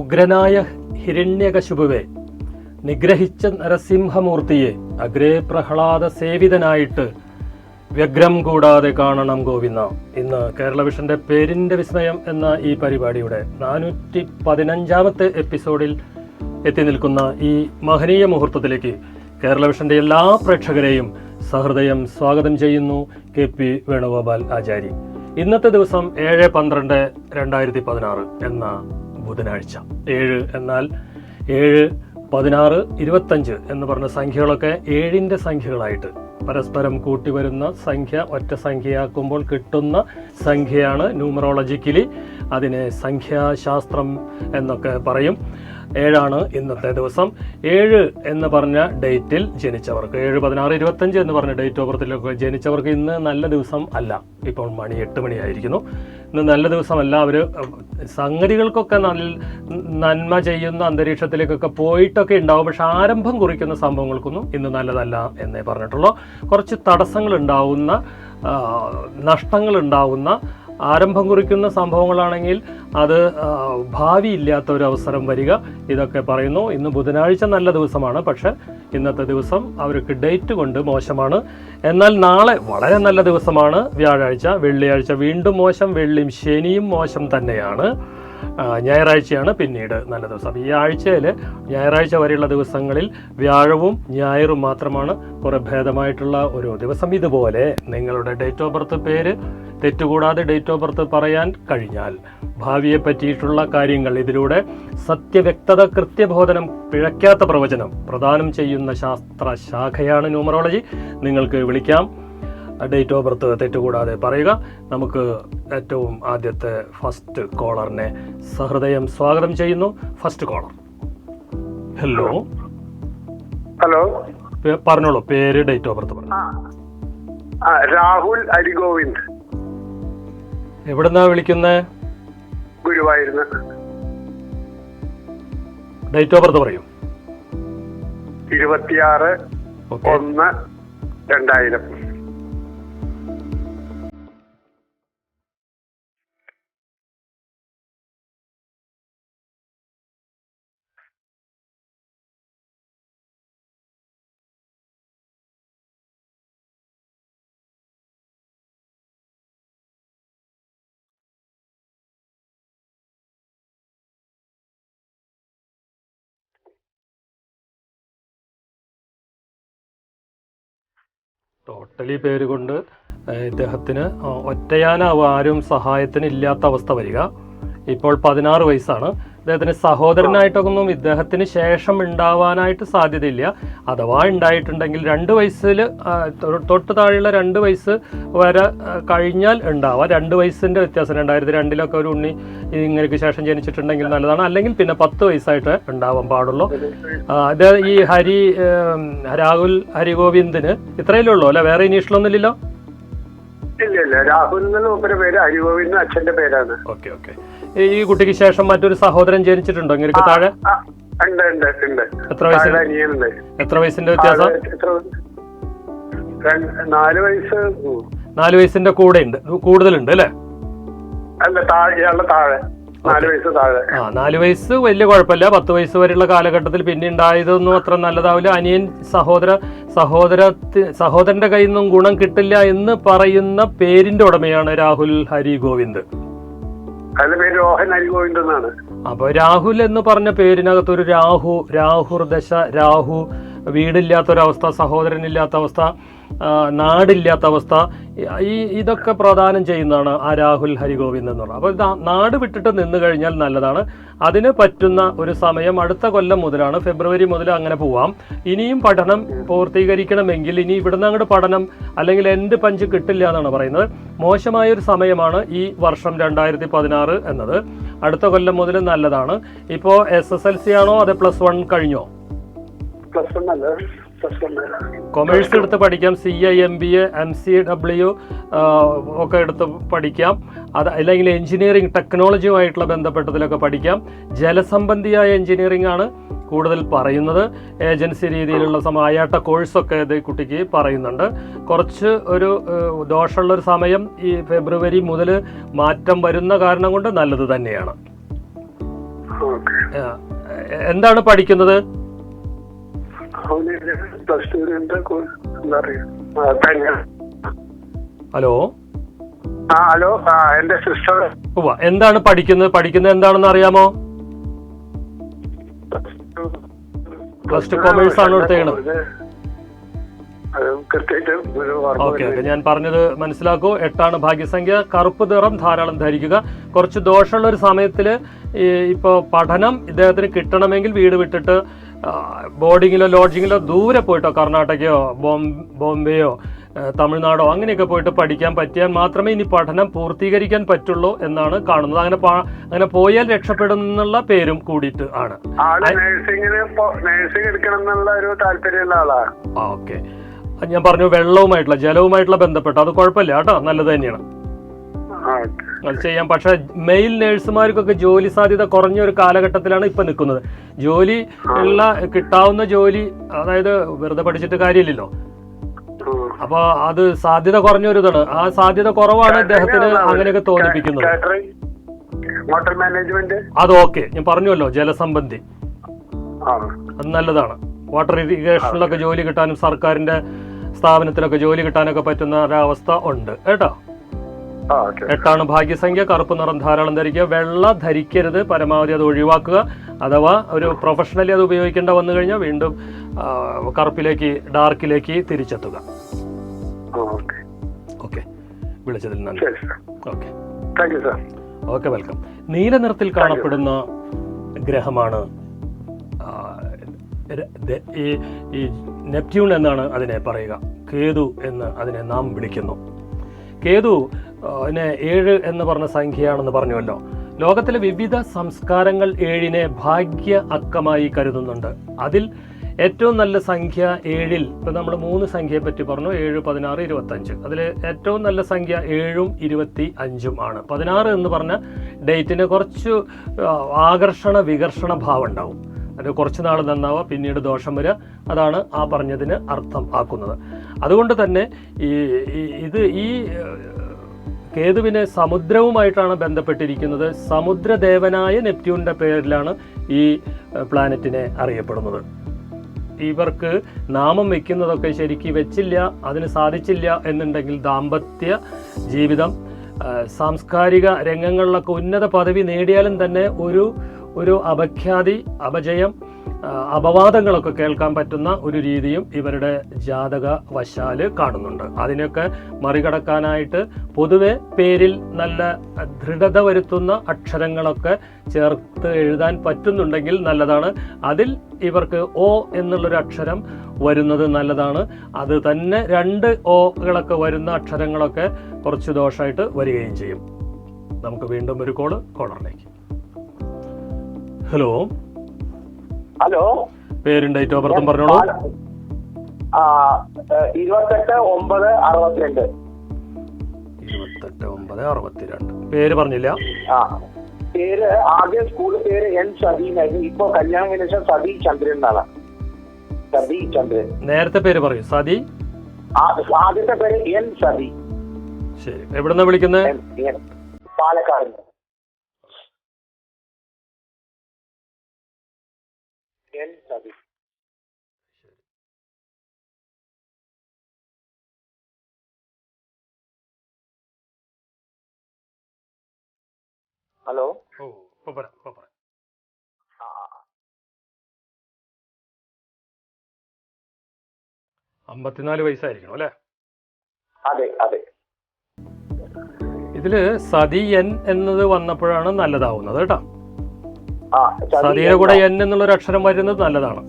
ഉഗ്രനായ ഹിരണ്യകശിപുവെ, നിഗ്രഹിച്ച നരസിംഹമൂർത്തിയെ അഗ്രേ പ്രഹ്ലാദ സേവിതനായിട്ട് വ്യഗ്രം കൂടാതെ കാണണം ഗോവിന്ദ. ഇന്ന് കേരള വിഷന്റെ പേരിന്റെ വിസ്മയം എന്ന ഈ പരിപാടിയുടെ 415ാമത്തെ എപ്പിസോഡിൽ എത്തി നിൽക്കുന്ന ഈ മഹനീയ മുഹൂർത്തത്തിലേക്ക് കേരള വിഷന്റെ എല്ലാ പ്രേക്ഷകരെയും സഹൃദയം സ്വാഗതം ചെയ്യുന്നു. KP വേണുഗോപാൽ ആചാരി. ഇന്നത്തെ ദിവസം 7/12/2016 എന്ന ബുധനാഴ്ച. 7 എന്നാൽ 7, 16, 25 എന്ന് പറഞ്ഞ സംഖ്യകളൊക്കെ 7ന്റെ സംഖ്യകളായിട്ട് പരസ്പരം കൂട്ടി വരുന്ന സംഖ്യ ഒറ്റ സംഖ്യയാക്കുമ്പോൾ കിട്ടുന്ന സംഖ്യയാണ് ന്യൂമറോളജിക്കലി. അതിനെ സംഖ്യാശാസ്ത്രം എന്നൊക്കെ പറയും. 7 ഇന്നത്തെ ദിവസം. 7 എന്ന് പറഞ്ഞ ഡേറ്റിൽ ജനിച്ചവർക്ക്, 7, 16, 25 എന്ന് പറഞ്ഞ ഡേറ്റ് ഓഫ് ബർത്തിലൊക്കെ ജനിച്ചവർക്ക് ഇന്ന് നല്ല ദിവസം അല്ല. ഇപ്പോൾ മണി 8 മണിയായിരിക്കുന്നു. ഇന്ന് നല്ല ദിവസമല്ല. അവർ സംഗതികൾക്കൊക്കെ നന്മ ചെയ്യുന്ന അന്തരീക്ഷത്തിലേക്കൊക്കെ പോയിട്ടൊക്കെ ഉണ്ടാവും. പക്ഷെ ആരംഭം കുറിക്കുന്ന സംഭവങ്ങൾക്കൊന്നും ഇന്ന് നല്ലതല്ല എന്നേ പറഞ്ഞിട്ടുള്ളൂ. കുറച്ച് തടസ്സങ്ങൾ ഉണ്ടാവുന്ന, നഷ്ടങ്ങൾ ഉണ്ടാവുന്ന, ആരംഭം കുറിക്കുന്ന സംഭവങ്ങളാണെങ്കിൽ അത് ഭാവി ഇല്ലാത്ത ഒരു അവസരം വരിക, ഇതൊക്കെ പറയുന്നു. ഇന്ന് ബുധനാഴ്ച നല്ല ദിവസമാണ്. പക്ഷെ ഇന്നത്തെ ദിവസം അവർക്ക് ഡേറ്റ് കൊണ്ട് മോശമാണ്. എന്നാൽ നാളെ വളരെ നല്ല ദിവസമാണ്. വ്യാഴാഴ്ച, വെള്ളിയാഴ്ച വീണ്ടും മോശം, വെള്ളിയും ശനിയും മോശം തന്നെയാണ്. ഞായറാഴ്ചയാണ് പിന്നീട് നല്ല ദിവസം. ഈ ആഴ്ചയിൽ ഞായറാഴ്ച വരെയുള്ള ദിവസങ്ങളിൽ വ്യാഴവും ഞായറും മാത്രമാണ് കുറെ ഭേദമായിട്ടുള്ള ഒരു ദിവസം. ഇതുപോലെ നിങ്ങളുടെ ഡേറ്റ് ഓഫ് ബർത്ത് പേര് തെറ്റുകൂടാതെ ഡേറ്റ് ഓഫ് ബർത്ത് പറയാൻ കഴിഞ്ഞാൽ ഭാവിയെ പറ്റിയിട്ടുള്ള കാര്യങ്ങൾ ഇതിലൂടെ സത്യവ്യക്തത, കൃത്യബോധനം, പിഴയ്ക്കാത്ത പ്രവചനം പ്രദാനം ചെയ്യുന്ന ശാസ്ത്ര ശാഖയാണ് ന്യൂമറോളജി. നിങ്ങൾക്ക് വിളിക്കാം. ഡേറ്റ് ഓഫ് ബർത്ത് തെറ്റുകൂടാതെ പറയുക. നമുക്ക് ഏറ്റവും ആദ്യത്തെ ഫസ്റ്റ് കോളറിനെ സഹൃദയം സ്വാഗതം ചെയ്യുന്നു. First collar. ഹലോ. പറഞ്ഞോളൂ, പേര്, ഡേറ്റ് ഓഫ് ബർത്ത് പറഞ്ഞു. രാഹുൽ ഹരിഗോവിന്ദ്. എവിടുന്നാ വിളിക്കുന്നേ? ഗുരുവായൂരിന്ന്. ഡേറ്റ് ഓഫ് ബർത്ത് പറയൂ. 26/1/2000. ടോട്ടലി പേര് കൊണ്ട് ഇദ്ദേഹത്തിന് ഒറ്റയാനാവും, ആരും സഹായത്തിന് ഇല്ലാത്ത അവസ്ഥ വരിക. ഇപ്പോൾ 16 വയസ്സാണ്. ഇദ്ദേഹത്തിന് സഹോദരനായിട്ടൊന്നും ഇദ്ദേഹത്തിന് ശേഷം ഉണ്ടാവാനായിട്ട് സാധ്യതയില്ല. അഥവാ ഉണ്ടായിട്ടുണ്ടെങ്കിൽ 2 വയസ്സിൽ തൊട്ട് താഴെയുള്ള 2 വയസ്സ് വരെ കഴിഞ്ഞാൽ ഉണ്ടാവാം. 2 വയസ്സിൻ്റെ വ്യത്യാസം. 2002 ഒരു ഉണ്ണി ഇങ്ങനെക്ക് ശേഷം ജനിച്ചിട്ടുണ്ടെങ്കിൽ നല്ലതാണ്. അല്ലെങ്കിൽ പിന്നെ 10 വയസ്സായിട്ട് ഉണ്ടാവാൻ പാടുള്ളൂ. ഇത് ഈ രാഹുൽ ഹരിഗോവിന്ദിന് ഇത്രയല്ലേ ഉള്ളൂ അല്ലെ? വേറെ ഇനീഷ്യലൊന്നുമില്ലല്ലോ? ഇല്ല, രാഹുൽ എന്നുള്ള പേര്, ഹരിഗോവിന്ദ് അച്ഛന്റെ പേരാണ്. ഓക്കെ. ഈ കുട്ടിക്ക് ശേഷം മറ്റൊരു സഹോദരൻ ജനിച്ചിട്ടുണ്ടോ ഇങ്ങനെ താഴെ? എത്ര വയസ്സിന്റെ വ്യത്യാസം? 4 വയസ്സ്. 4 വയസ്സിന്റെ കൂടുതലുണ്ട് അല്ലേ? 4 വയസ്സ് വലിയ കുഴപ്പമില്ല. 10 വയസ്സ് വരെയുള്ള കാലഘട്ടത്തിൽ പിന്നെ ഉണ്ടായതൊന്നും അത്ര നല്ലതാവില്ല. അനിയൻ സഹോദരന്റെ കയ്യിൽ നിന്നും ഗുണം കിട്ടില്ല എന്ന് പറയുന്ന പേരിന്റെ ഉടമയാണ് രാഹുൽ ഹരിഗോവിന്ദ്. അപ്പൊ രാഹുൽ എന്ന് പറഞ്ഞ പേരിനകത്ത് ഒരു രാഹുർദശ, രാഹു, വീടില്ലാത്തൊരവസ്ഥ, സഹോദരനില്ലാത്ത അവസ്ഥ, നാടില്ലാത്ത അവസ്ഥ, ഇതൊക്കെ പ്രദാനം ചെയ്യുന്നതാണ് ആ രാഹുൽ ഹരിഗോവിന്ദ് എന്ന് പറയുന്നത്. അപ്പോൾ നാട് വിട്ടിട്ട് നിന്ന് കഴിഞ്ഞാൽ നല്ലതാണ്. അതിന് പറ്റുന്ന ഒരു സമയം അടുത്ത കൊല്ലം മുതലാണ്. ഫെബ്രുവരി മുതൽ അങ്ങനെ പോവാം. ഇനിയും പഠനം പൂർത്തീകരിക്കണമെങ്കിൽ ഇനി ഇവിടുന്ന് അങ്ങോട്ട് പഠനം അല്ലെങ്കിൽ എൻഡ് പഞ്ച് കിട്ടില്ല എന്നാണ് പറയുന്നത്. മോശമായൊരു സമയമാണ് ഈ വർഷം 2016 എന്നത്. അടുത്ത കൊല്ലം മുതൽ നല്ലതാണ്. ഇപ്പോൾ SSLC ആണോ അതെ +1 കഴിഞ്ഞോ? കൊമേഴ്സ് എടുത്ത് പഠിക്കാം. CA, MBA, MCW ഒക്കെ എടുത്ത് പഠിക്കാം. അല്ലെങ്കിൽ എഞ്ചിനീയറിംഗ്, ടെക്നോളജിയുമായിട്ടുള്ള ബന്ധപ്പെട്ടതിലൊക്കെ പഠിക്കാം. ജലസംബന്ധിയായ എഞ്ചിനീയറിംഗ് ആണ് കൂടുതൽ പറയുന്നത്. ഏജൻസി രീതിയിലുള്ള അയാട്ട കോഴ്സൊക്കെ ഇത് കുട്ടിക്ക് പറയുന്നുണ്ട്. കുറച്ച് ഒരു ദോഷമുള്ളൊരു സമയം ഈ ഫെബ്രുവരി മുതൽ മാറ്റം വരുന്ന കാരണം കൊണ്ട് നല്ലത് തന്നെയാണ്. ഓക്കെ. എന്താണ് പഠിക്കുന്നത്? അവന് പ്ലസ് ടു എന്താ അറിയാം. ഹലോ. ഹലോ. എന്റെ സിസ്റ്റർ എന്താണ് പഠിക്കുന്നത് എന്താണെന്ന് അറിയാമോ? പ്ലസ് ടു കൊമേഴ്സ് ആണ് എടുത്തേക്കണത്. ഓക്കെ ഓക്കെ, ഞാൻ പറഞ്ഞത് മനസ്സിലാക്കൂ. 8 ഭാഗ്യസംഖ്യ. കറുപ്പ് നിറം ധാരാളം ധരിക്കുക. കുറച്ച് ദോഷമുള്ള ഒരു സമയത്തില് ഇപ്പൊ പഠനം ഇദ്ദേഹത്തിന് കിട്ടണമെങ്കിൽ വീട് വിട്ടിട്ട് ബോർഡിങ്ങിലോ ലോഡ്ജിങ്ങിലോ ദൂരെ പോയിട്ടോ, കർണാടകയോ ബോംബെയോ തമിഴ്നാടോ അങ്ങനെയൊക്കെ പോയിട്ട് പഠിക്കാൻ പറ്റിയാൽ മാത്രമേ ഇനി പഠനം പൂർത്തീകരിക്കാൻ പറ്റുള്ളൂ എന്നാണ് കാണുന്നത്. അങ്ങനെ പോയാൽ രക്ഷപ്പെടും എന്നുള്ള പേരും കൂടിയിട്ട് ആണ്. നഴ്സിംഗ് എടുക്കണം എന്നുള്ള ഒരു താല്പര്യമുള്ള ആളാണ്. ഓക്കെ, ഞാൻ പറഞ്ഞു ജലവുമായിട്ടുള്ള ബന്ധപ്പെട്ട് അത് കുഴപ്പമില്ല കേട്ടോ, നല്ലത് തന്നെയാണ്, അത് ചെയ്യാം. പക്ഷെ മെയിൽ നേഴ്സുമാർക്കൊക്കെ ജോലി സാധ്യത കുറഞ്ഞ ഒരു കാലഘട്ടത്തിലാണ് ഇപ്പൊ നിൽക്കുന്നത്. ജോലി കിട്ടാവുന്ന ജോലി, അതായത് വെറുതെ പഠിച്ചിട്ട് കാര്യമില്ലല്ലോ. അപ്പൊ അത് സാധ്യത കുറഞ്ഞൊരു ഇതാണ്. ആ സാധ്യത കുറവാണ് അദ്ദേഹത്തിന് അങ്ങനെയൊക്കെ തോന്നിപ്പിക്കുന്നത്. അത് ഓക്കെ, ഞാൻ പറഞ്ഞുവല്ലോ, ജലസംബന്ധി അത് നല്ലതാണ്. വാട്ടർ ഇറിഗേഷനിലൊക്കെ ജോലി കിട്ടാനും സർക്കാരിന്റെ സ്ഥാപനത്തിലൊക്കെ ജോലി കിട്ടാനൊക്കെ പറ്റുന്ന ഒരവസ്ഥ ഉണ്ട് കേട്ടോ. 8 ഭാഗ്യസംഖ്യ. കറുപ്പ് നിറം ധാരാളം ധരിക്കുക. വെള്ള ധരിക്കരുത്, പരമാവധി അത് ഒഴിവാക്കുക. അഥവാ ഒരു പ്രൊഫഷണലി അത് ഉപയോഗിക്കേണ്ട വന്നു കഴിഞ്ഞാൽ വീണ്ടും കറുപ്പിലേക്ക് ഡാർക്കിലേക്ക് തിരിച്ചെത്തുക. ഓക്കെ, വിളിച്ചതിൽ നന്ദി. Okay, okay, welcome. നീല നിറത്തിൽ കാണപ്പെടുന്ന ഗ്രഹമാണ് ഈ നെപ്റ്റ്യൂൺ എന്നാണ് അതിനെ പറയുക. കേതു എന്ന് അതിനെ നാം വിളിക്കുന്നു. കേതു 7 എന്ന് പറഞ്ഞ സംഖ്യയാണെന്ന് പറഞ്ഞുവല്ലോ. ലോകത്തിലെ വിവിധ സംസ്കാരങ്ങൾ 7നെ ഭാഗ്യ അക്കമായി കരുതുന്നുണ്ട്. അതിൽ ഏറ്റവും നല്ല സംഖ്യ 7ൽ ഇപ്പം നമ്മൾ 3 സംഖ്യയെ പറ്റി പറഞ്ഞു, 7, 16, 25. അതിൽ ഏറ്റവും നല്ല സംഖ്യ 7ഉം 25ഉം ആണ്. 16 എന്ന് പറഞ്ഞ ഡേറ്റിന് കുറച്ച് ആകർഷണ വികർഷണ ഭാവം ഉണ്ടാവും. അത് കുറച്ച് നാൾ നന്നാവുക, പിന്നീട് ദോഷം വരിക. അതാണ് ആ പറഞ്ഞതിന് അർത്ഥം ആക്കുന്നത്. അതുകൊണ്ട് തന്നെ ഈ കേതുവിനെ സമുദ്രവുമായിട്ടാണ് ബന്ധപ്പെട്ടിരിക്കുന്നത്. സമുദ്രദേവനായ നെപ്റ്റ്യൂണിന്റെ പേരിലാണ് ഈ പ്ലാനറ്റിനെ അറിയപ്പെടുന്നത്. ഇവർക്ക് നാമം വെക്കുന്നതൊക്കെ ശരിക്കും വെച്ചില്ല, അതിന് സാധിച്ചില്ല എന്നുണ്ടെങ്കിൽ ദാമ്പത്യ ജീവിതം, സാംസ്കാരിക രംഗങ്ങളിലൊക്കെ ഉന്നത പദവി നേടിയാലും തന്നെ ഒരു അപഖ്യാതി, അപജയം, അപവാദങ്ങളൊക്കെ കേൾക്കാൻ പറ്റുന്ന ഒരു രീതിയും ഇവരുടെ ജാതക വശാല് കാണുന്നുണ്ട്. അതിനൊക്കെ മറികടക്കാനായിട്ട് പൊതുവെ പേരിൽ നല്ല ദൃഢത വരുത്തുന്ന അക്ഷരങ്ങളൊക്കെ ചേർത്ത് എഴുതാൻ പറ്റുന്നുണ്ടെങ്കിൽ നല്ലതാണ്. അതിൽ ഇവർക്ക് O എന്നുള്ളൊരു അക്ഷരം വരുന്നത് നല്ലതാണ്. അത് തന്നെ 2 ഓകളൊക്കെ വരുന്ന അക്ഷരങ്ങളൊക്കെ കുറച്ച് ദോഷമായിട്ട് വരികയും ചെയ്യും. നമുക്ക് വീണ്ടും ഒരു കോളറിലേക്ക്. ഹലോ. ഹലോ, പേരും ഡേറ്റ് ഓഫ് ബർത്തും പറഞ്ഞോളൂ. 28/9/62. 28/9/62. പേര് പറഞ്ഞില്ല. പേര് ആദ്യം സ്കൂൾ പേര് N സതീനായിരുന്നു. ഇപ്പൊ കല്യാണം കഴിഞ്ഞ ശേഷം സതി ചന്ദ്രൻ എന്നാണ്. സതി ചന്ദ്രൻ. നേരത്തെ പേര് പറയൂ. സതി. ആദ്യത്തെ പേര് N സതി. ശരി, എവിടെന്നാ വിളിക്കുന്നത്? പാലക്കാട്. N സതി. ഹലോ. 54 വയസ്സായിരിക്കണം അല്ലേ? അതെ അതെ. ഇതില് സതി N എന്നത് വന്നപ്പോഴാണ് നല്ലതാവുന്നത് കേട്ടോ. സതിയുടെ കൂടെ N എന്നുള്ളൊരു അക്ഷരം വരുന്നത് നല്ലതാണ്.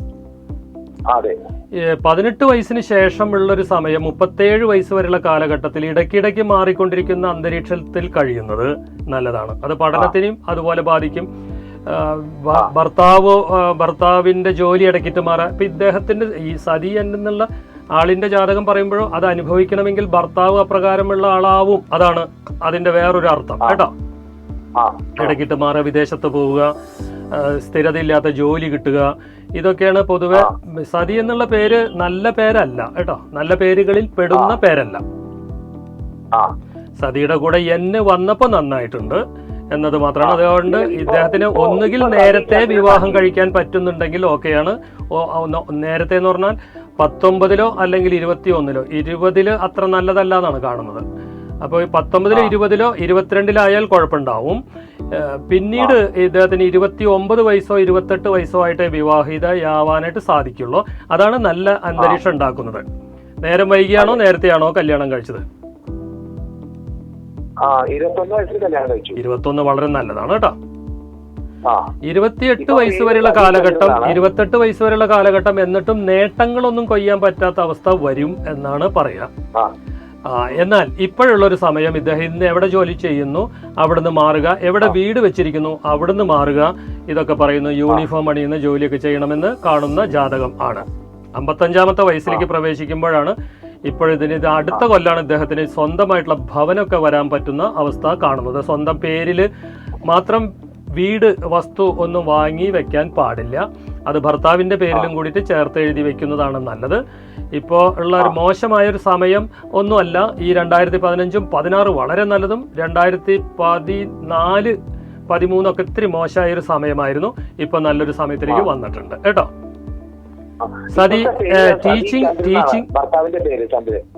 18 വയസ്സിന് ശേഷമുള്ളൊരു സമയം 37 വയസ്സ് വരെയുള്ള കാലഘട്ടത്തിൽ ഇടയ്ക്കിടയ്ക്ക് മാറിക്കൊണ്ടിരിക്കുന്ന അന്തരീക്ഷത്തിൽ കഴിയുന്നത് നല്ലതാണ്. അത് പഠനത്തിനും അതുപോലെ ബാധിക്കും. ഭർത്താവിന്റെ ജോലി ഇടയ്ക്കിട്ട് മാറാം. ഇപ്പൊ ഇദ്ദേഹത്തിന്റെ ഈ സതി എന്നുള്ള ആളിന്റെ ജാതകം പറയുമ്പോഴും അത് അനുഭവിക്കണമെങ്കിൽ ഭർത്താവ് അപ്രകാരമുള്ള ആളാവും. അതാണ് അതിന്റെ വേറൊരു അർത്ഥം കേട്ടോ. ഇടയ്ക്കിട്ട് മാറുക, വിദേശത്ത് പോവുക, സ്ഥിരതയില്ലാത്ത ജോലി കിട്ടുക, ഇതൊക്കെയാണ് പൊതുവെ. സതി എന്നുള്ള പേര് നല്ല പേരല്ല കേട്ടോ, നല്ല പേരുകളിൽ പെടുന്ന പേരല്ല. സതിയുടെ കൂടെ N വന്നപ്പോ നന്നായിട്ടുണ്ട്. എന്നത് മാത്രമാണ്. അതുകൊണ്ട് ഇദ്ദേഹത്തിന് ഒന്നുകിൽ നേരത്തെ വിവാഹം കഴിക്കാൻ പറ്റുന്നുണ്ടെങ്കിൽ ഓക്കെയാണ്. നേരത്തെ എന്ന് പറഞ്ഞാൽ 19 അല്ലെങ്കിൽ 21 20 അത്ര നല്ലതല്ല എന്നാണ് കാണുന്നത്. അപ്പോൾ 19 20 22 കുഴപ്പമുണ്ടാവും. പിന്നീട് ഇദ്ദേഹത്തിന് 29 വയസ്സോ 28 വയസ്സോ ആയിട്ട് വിവാഹിതയാവാനായിട്ട് സാധിക്കുള്ളൂ. അതാണ് നല്ല അന്തരീക്ഷം ഉണ്ടാക്കുന്നത്. നേരം വൈകിയാണോ നേരത്തെയാണോ കല്യാണം കഴിച്ചത്? 21 വയസ്സിൽ കല്യാണം കഴിച്ചു. 21 വളരെ നല്ലതാണ് കേട്ടോ. 28 വയസ്സ് വരെയുള്ള കാലഘട്ടം 28 വയസ്സ് വരെയുള്ള കാലഘട്ടം എന്നിട്ടും നേട്ടങ്ങളൊന്നും കൊയ്യാൻ പറ്റാത്ത അവസ്ഥ വരും എന്നാണ് പറയാ. എന്നാൽ ഇപ്പോഴുള്ളൊരു സമയം ഇദ്ദേഹം ഇന്ന് എവിടെ ജോലി ചെയ്യുന്നു അവിടുന്ന് മാറുക, എവിടെ വീട് വെച്ചിരിക്കുന്നു അവിടുന്ന് മാറുക, ഇതൊക്കെ പറയുന്നു. യൂണിഫോം അണിയുന്ന ജോലിയൊക്കെ ചെയ്യണമെന്ന് കാണുന്ന ജാതകം ആണ്. 55-ാമത്തെ വയസ്സിലേക്ക് പ്രവേശിക്കുമ്പോഴാണ് ഇത് അടുത്ത കൊല്ലാണ് ഇദ്ദേഹത്തിന് സ്വന്തമായിട്ടുള്ള ഭവനമൊക്കെ വരാൻ പറ്റുന്ന അവസ്ഥ കാണുന്നത്. സ്വന്തം പേരിൽ മാത്രം വീട് വസ്തു ഒന്നും വാങ്ങി വെക്കാൻ പാടില്ല. അത് ഭർത്താവിന്റെ പേരിലും കൂടിയിട്ട് ചേർത്ത് എഴുതി വെക്കുന്നതാണ് നല്ലത്. ഇപ്പോൾ ഉള്ള ഒരു മോശമായൊരു സമയം ഒന്നുമല്ല. ഈ 2015ഉം 16 വളരെ നല്ലതും 2014 13 ഒക്കെ ഇത്തിരി മോശമായൊരു സമയമായിരുന്നു. ഇപ്പൊ നല്ലൊരു സമയത്തിലേക്ക് വന്നിട്ടുണ്ട് കേട്ടോ. സതി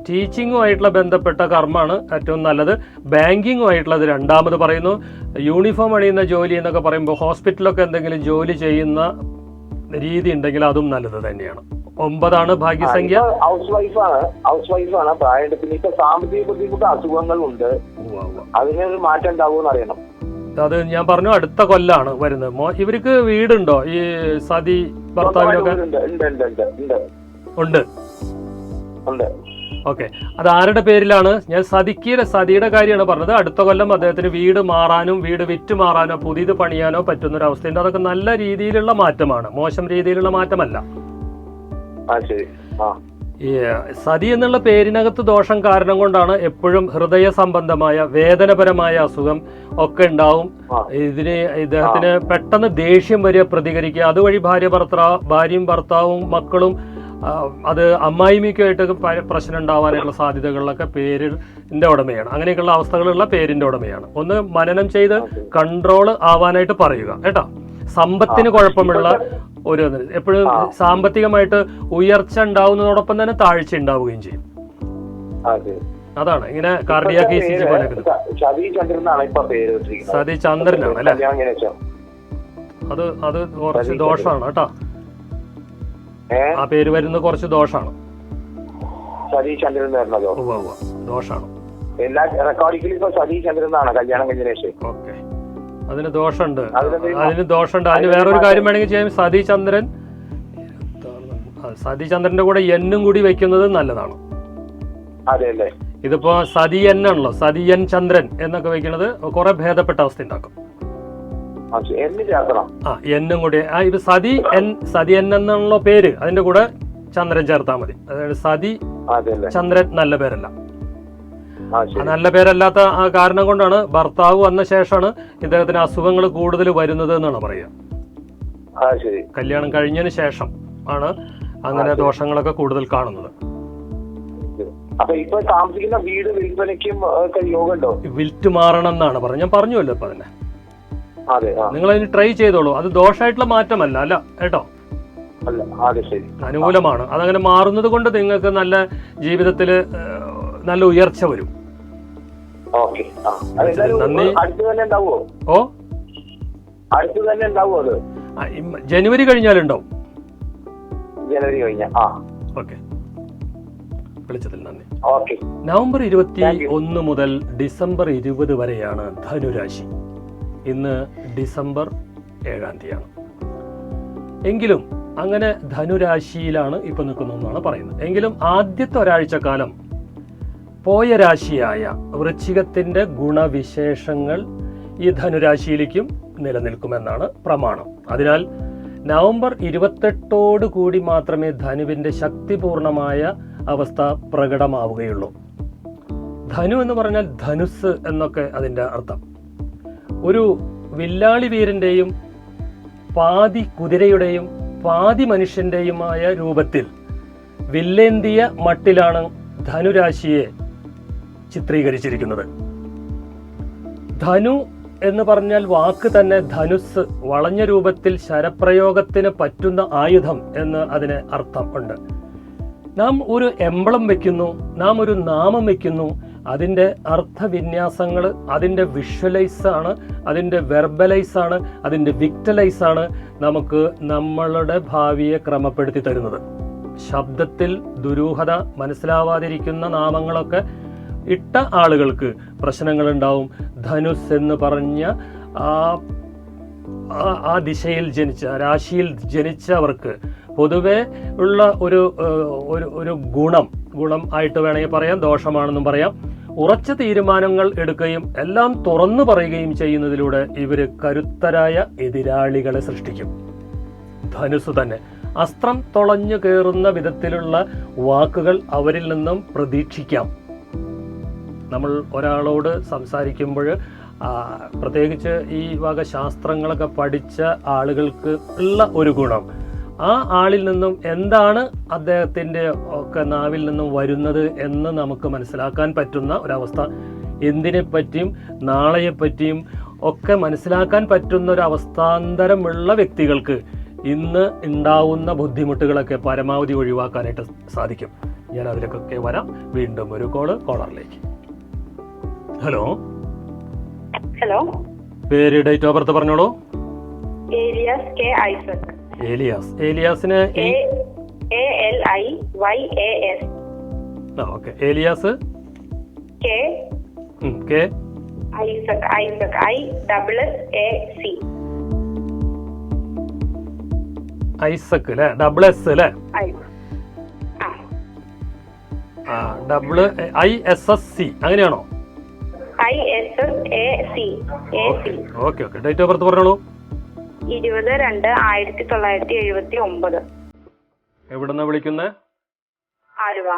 ടീച്ചിങ്ങുമായിട്ടുള്ള ബന്ധപ്പെട്ട കർമ്മമാണ് ഏറ്റവും നല്ലത്. ബാങ്കിങ്ങുമായിട്ടുള്ളത് രണ്ടാമത് പറയുന്നു. യൂണിഫോം അണിയുന്ന ജോലി എന്നൊക്കെ പറയുമ്പോൾ ഹോസ്പിറ്റലൊക്കെ എന്തെങ്കിലും ജോലി ചെയ്യുന്ന രീതി ഉണ്ടെങ്കിൽ അതും നല്ലത് തന്നെയാണ്. 9 ഭാഗ്യസംഖ്യ. ഹൗസ് വൈഫാണ്. പ്രായത്തിന് ഇപ്പൊ സാമ്പത്തിക ബുദ്ധിമുട്ട് അസുഖങ്ങളുണ്ട്. അതിനൊരു മാറ്റം ഉണ്ടാവുമെന്ന് അറിയണം. അത് ഞാൻ പറഞ്ഞു അടുത്ത കൊല്ലാണ് വരുന്നത്. ഇവർക്ക് വീടുണ്ടോ ഈ സതി ഭർത്താവിനൊക്കെ? ഉണ്ട്. ഓക്കെ, അത് ആരുടെ പേരിലാണ്? ഞാൻ സതിയുടെ കാര്യമാണ് പറഞ്ഞത്. അടുത്ത കൊല്ലം അദ്ദേഹത്തിന് വീട് മാറാനും വീട് വിറ്റ് മാറാനോ പുതിയത് പണിയാനോ പറ്റുന്ന ഒരു അവസ്ഥയുണ്ട്. അതൊക്കെ നല്ല രീതിയിലുള്ള മാറ്റമാണ്, മോശം രീതിയിലുള്ള മാറ്റമല്ല. ഈ സതി എന്നുള്ള പേരിനകത്ത് ദോഷം കാരണം കൊണ്ടാണ് എപ്പോഴും ഹൃദയ സംബന്ധമായ വേദനപരമായ അസുഖം ഒക്കെ ഉണ്ടാവും. ഇദ്ദേഹത്തിന് പെട്ടെന്ന് ദേഷ്യം വരിക, പ്രതികരിക്കുക, അതുവഴി ഭാര്യയും ഭർത്താവും മക്കളും അത് അമ്മായിമ്മയ്ക്കുമായിട്ട് പ്രശ്നം ഉണ്ടാവാനുള്ള സാധ്യതകളിലൊക്കെ പേരിന്റെ ഉടമയാണ്. അങ്ങനെയൊക്കെയുള്ള അവസ്ഥകളുള്ള പേരിന്റെ ഉടമയാണ്. ഒന്ന് മനനം ചെയ്ത് കൺട്രോൾ ആവാനായിട്ട് പറയുക കേട്ടോ. സമ്പത്തിന് കുഴപ്പമുള്ള ഒരു എപ്പോഴും സാമ്പത്തികമായിട്ട് ഉയർച്ച ഉണ്ടാവുന്നതോടൊപ്പം തന്നെ താഴ്ച ഉണ്ടാവുകയും ചെയ്യും. അതാണ് ഇങ്ങനെ കാർഡിയാക് ECG പോലെ സതി ചന്ദ്രനാണ് അല്ലെ? അത് കുറച്ച് ദോഷമാണ് കേട്ടോ. ആ പേര് വരുന്നത് കുറച്ച് ദോഷമാണ്. ദോഷാണ്. ഓക്കെ, അതിന് ദോഷമുണ്ട്. അതിന് വേറൊരു കാര്യം വേണമെങ്കിൽ ചെയ്യാം. സതിചന്ദ്രന്റെ കൂടെ എന്നും കൂടി വെക്കുന്നത് നല്ലതാണ്. ഇതിപ്പോ സതി എന്നാണല്ലോ, സതിയൻ ചന്ദ്രൻ എന്നൊക്കെ വെക്കുന്നത് കുറെ ഭേദപ്പെട്ട അവസ്ഥ ഉണ്ടാക്കും. എന്നും കൂടി ഇത് സതി എൻ എന്നാണല്ലോ പേര്, അതിന്റെ കൂടെ ചന്ദ്രൻ ചേർത്താൽ മതി. അതായത് സതി ചന്ദ്രൻ നല്ല പേരല്ല. നല്ല പേരല്ലാത്ത ആ കാരണം കൊണ്ടാണ് ഭർത്താവ് വന്ന ശേഷമാണ് ഇദ്ദേഹത്തിന് അസുഖങ്ങൾ കൂടുതൽ വരുന്നത് എന്നാണ് പറയുക. കല്യാണം കഴിഞ്ഞതിന് ശേഷം ആണ് അങ്ങനെ ദോഷങ്ങളൊക്കെ കൂടുതൽ കാണുന്നത്. വിൽറ്റ് മാറണം എന്നാണ് പറഞ്ഞത്. ഞാൻ പറഞ്ഞുവല്ലോ ഇപ്പൊ തന്നെ. നിങ്ങൾ അതിന് ട്രൈ ചെയ്തോളൂ. അത് ദോഷമായിട്ടുള്ള മാറ്റമല്ല അല്ല കേട്ടോ, അനുകൂലമാണ്. അതങ്ങനെ മാറുന്നത് കൊണ്ട് നിങ്ങൾക്ക് നല്ല ജീവിതത്തില് നല്ല ഉയർച്ച വരും. നന്ദി. ഓ, ജനുവരി കഴിഞ്ഞാലുണ്ടാവും. ഓക്കെ, വിളിച്ചതിൽ നന്ദി. നവംബർ 21 മുതൽ ഡിസംബർ 20 വരെയാണ് ധനുരാശി. ഇന്ന് ഡിസംബർ 7-ാം തീയതിയാണ്. എങ്കിലും അങ്ങനെ ധനുരാശിയിലാണ് ഇപ്പൊ നിൽക്കുന്നതെന്നാണ് പറയുന്നത്. എങ്കിലും ആദ്യത്തെ ഒരാഴ്ചക്കാലം പോയ രാശിയായ വൃശ്ചികത്തിന്റെ ഗുണവിശേഷങ്ങൾ ഈ ധനുരാശിയിലേക്കും നിലനിൽക്കുമെന്നാണ് പ്രമാണം. അതിനാൽ നവംബർ 28 കൂടി മാത്രമേ ധനുവിന്റെ ശക്തിപൂർണമായ അവസ്ഥ പ്രകടമാവുകയുള്ളൂ. ധനു എന്ന് പറഞ്ഞാൽ ധനുസ് എന്നൊക്കെ അതിന്റെ അർത്ഥം. ഒരു വില്ലാളി വീരന്റെയും പാതി കുതിരയുടെയും പാതി മനുഷ്യന്റെയുമായ രൂപത്തിൽ വില്ലേന്തിയ മട്ടിലാണ് ധനുരാശിയെ ചിത്രീകരിച്ചിരിക്കുന്നത്. ധനു എന്ന് പറഞ്ഞാൽ വാക്ക് തന്നെ ധനുസ്, വളഞ്ഞ രൂപത്തിൽ ശരപ്രയോഗത്തിന് പറ്റുന്ന ആയുധം എന്ന് അതിന് അർത്ഥം ഉണ്ട്. നാം ഒരു എംബ്ലം വെക്കുന്നു, നാം ഒരു നാമം വെക്കുന്നു, അതിൻ്റെ അർത്ഥവിന്യാസങ്ങൾ, അതിൻ്റെ വിഷ്വലൈസാണ്, അതിൻ്റെ വെർബലൈസാണ്, അതിൻ്റെ വിക്ടലൈസാണ് നമുക്ക് നമ്മളുടെ ഭാവിയെ ക്രമപ്പെടുത്തി തരുന്നത്. ശബ്ദത്തിൽ ദുരൂഹത മനസ്സിലാവാതിരിക്കുന്ന നാമങ്ങളൊക്കെ ഇട്ട ആളുകൾക്ക് പ്രശ്നങ്ങളുണ്ടാവും. ധനുസ് എന്ന് പറഞ്ഞ ആ ദിശയിൽ ജനിച്ച, രാശിയിൽ ജനിച്ചവർക്ക് പൊതുവെ ഉള്ള ഒരു ഗുണം ആയിട്ട് വേണമെങ്കിൽ പറയാം, ദോഷമാണെന്നും പറയാം. ഉറച്ച തീരുമാനങ്ങൾ എടുക്കുകയും എല്ലാം തുറന്നു പറയുകയും ചെയ്യുന്നതിലൂടെ ഇവർ കരുത്തരായ എതിരാളികളെ സൃഷ്ടിക്കും. ധനുസ് തന്നെ അസ്ത്രം തുളഞ്ഞു കയറുന്ന വിധത്തിലുള്ള വാക്കുകൾ അവരിൽ നിന്നും പ്രതീക്ഷിക്കാം. നമ്മൾ ഒരാളോട് സംസാരിക്കുമ്പോൾ പ്രത്യേകിച്ച് ഈ വക ശാസ്ത്രങ്ങളൊക്കെ പഠിച്ച ആളുകൾക്ക് ഉള്ള ഒരു ഗുണം, ആ ആളിൽ നിന്നും എന്താണ് അദ്ദേഹത്തിൻ്റെ ഒക്കെ നാവിൽ നിന്നും വരുന്നത് എന്ന് നമുക്ക് മനസ്സിലാക്കാൻ പറ്റുന്ന ഒരവസ്ഥ, എന്തിനെപ്പറ്റിയും നാളെയെപ്പറ്റിയും ഒക്കെ മനസ്സിലാക്കാൻ പറ്റുന്ന ഒരു അവസ്ഥാന്തരമുള്ള വ്യക്തികൾക്ക് ഇന്ന് ഉണ്ടാവുന്ന ബുദ്ധിമുട്ടുകളൊക്കെ പരമാവധി ഒഴിവാക്കാനായിട്ട് സാധിക്കും. ഞാൻ അതിലേക്കൊക്കെ വരാം. വീണ്ടും ഒരു കോളറിലേക്ക്. ഹലോ. ഹലോ, പേര്, ഡേറ്റ് ഓഫ് ബർത്ത് പറഞ്ഞോളൂ. ഏലിയാസ് കെ ഐസക്. ഏലിയാസിന് ALIYAS. Okay. Elias K Isaac ISSAC. Isaac അല്ലേ? ഡബിൾ എസ് അല്ലേ? ISSC അങ്ങനെയാണോ? ISSAC. Okay. Date of birth പറഞ്ഞോളൂ. 20/2/1979. എവിടെന്നാ വിളിക്കുന്നത്? ആലുവ.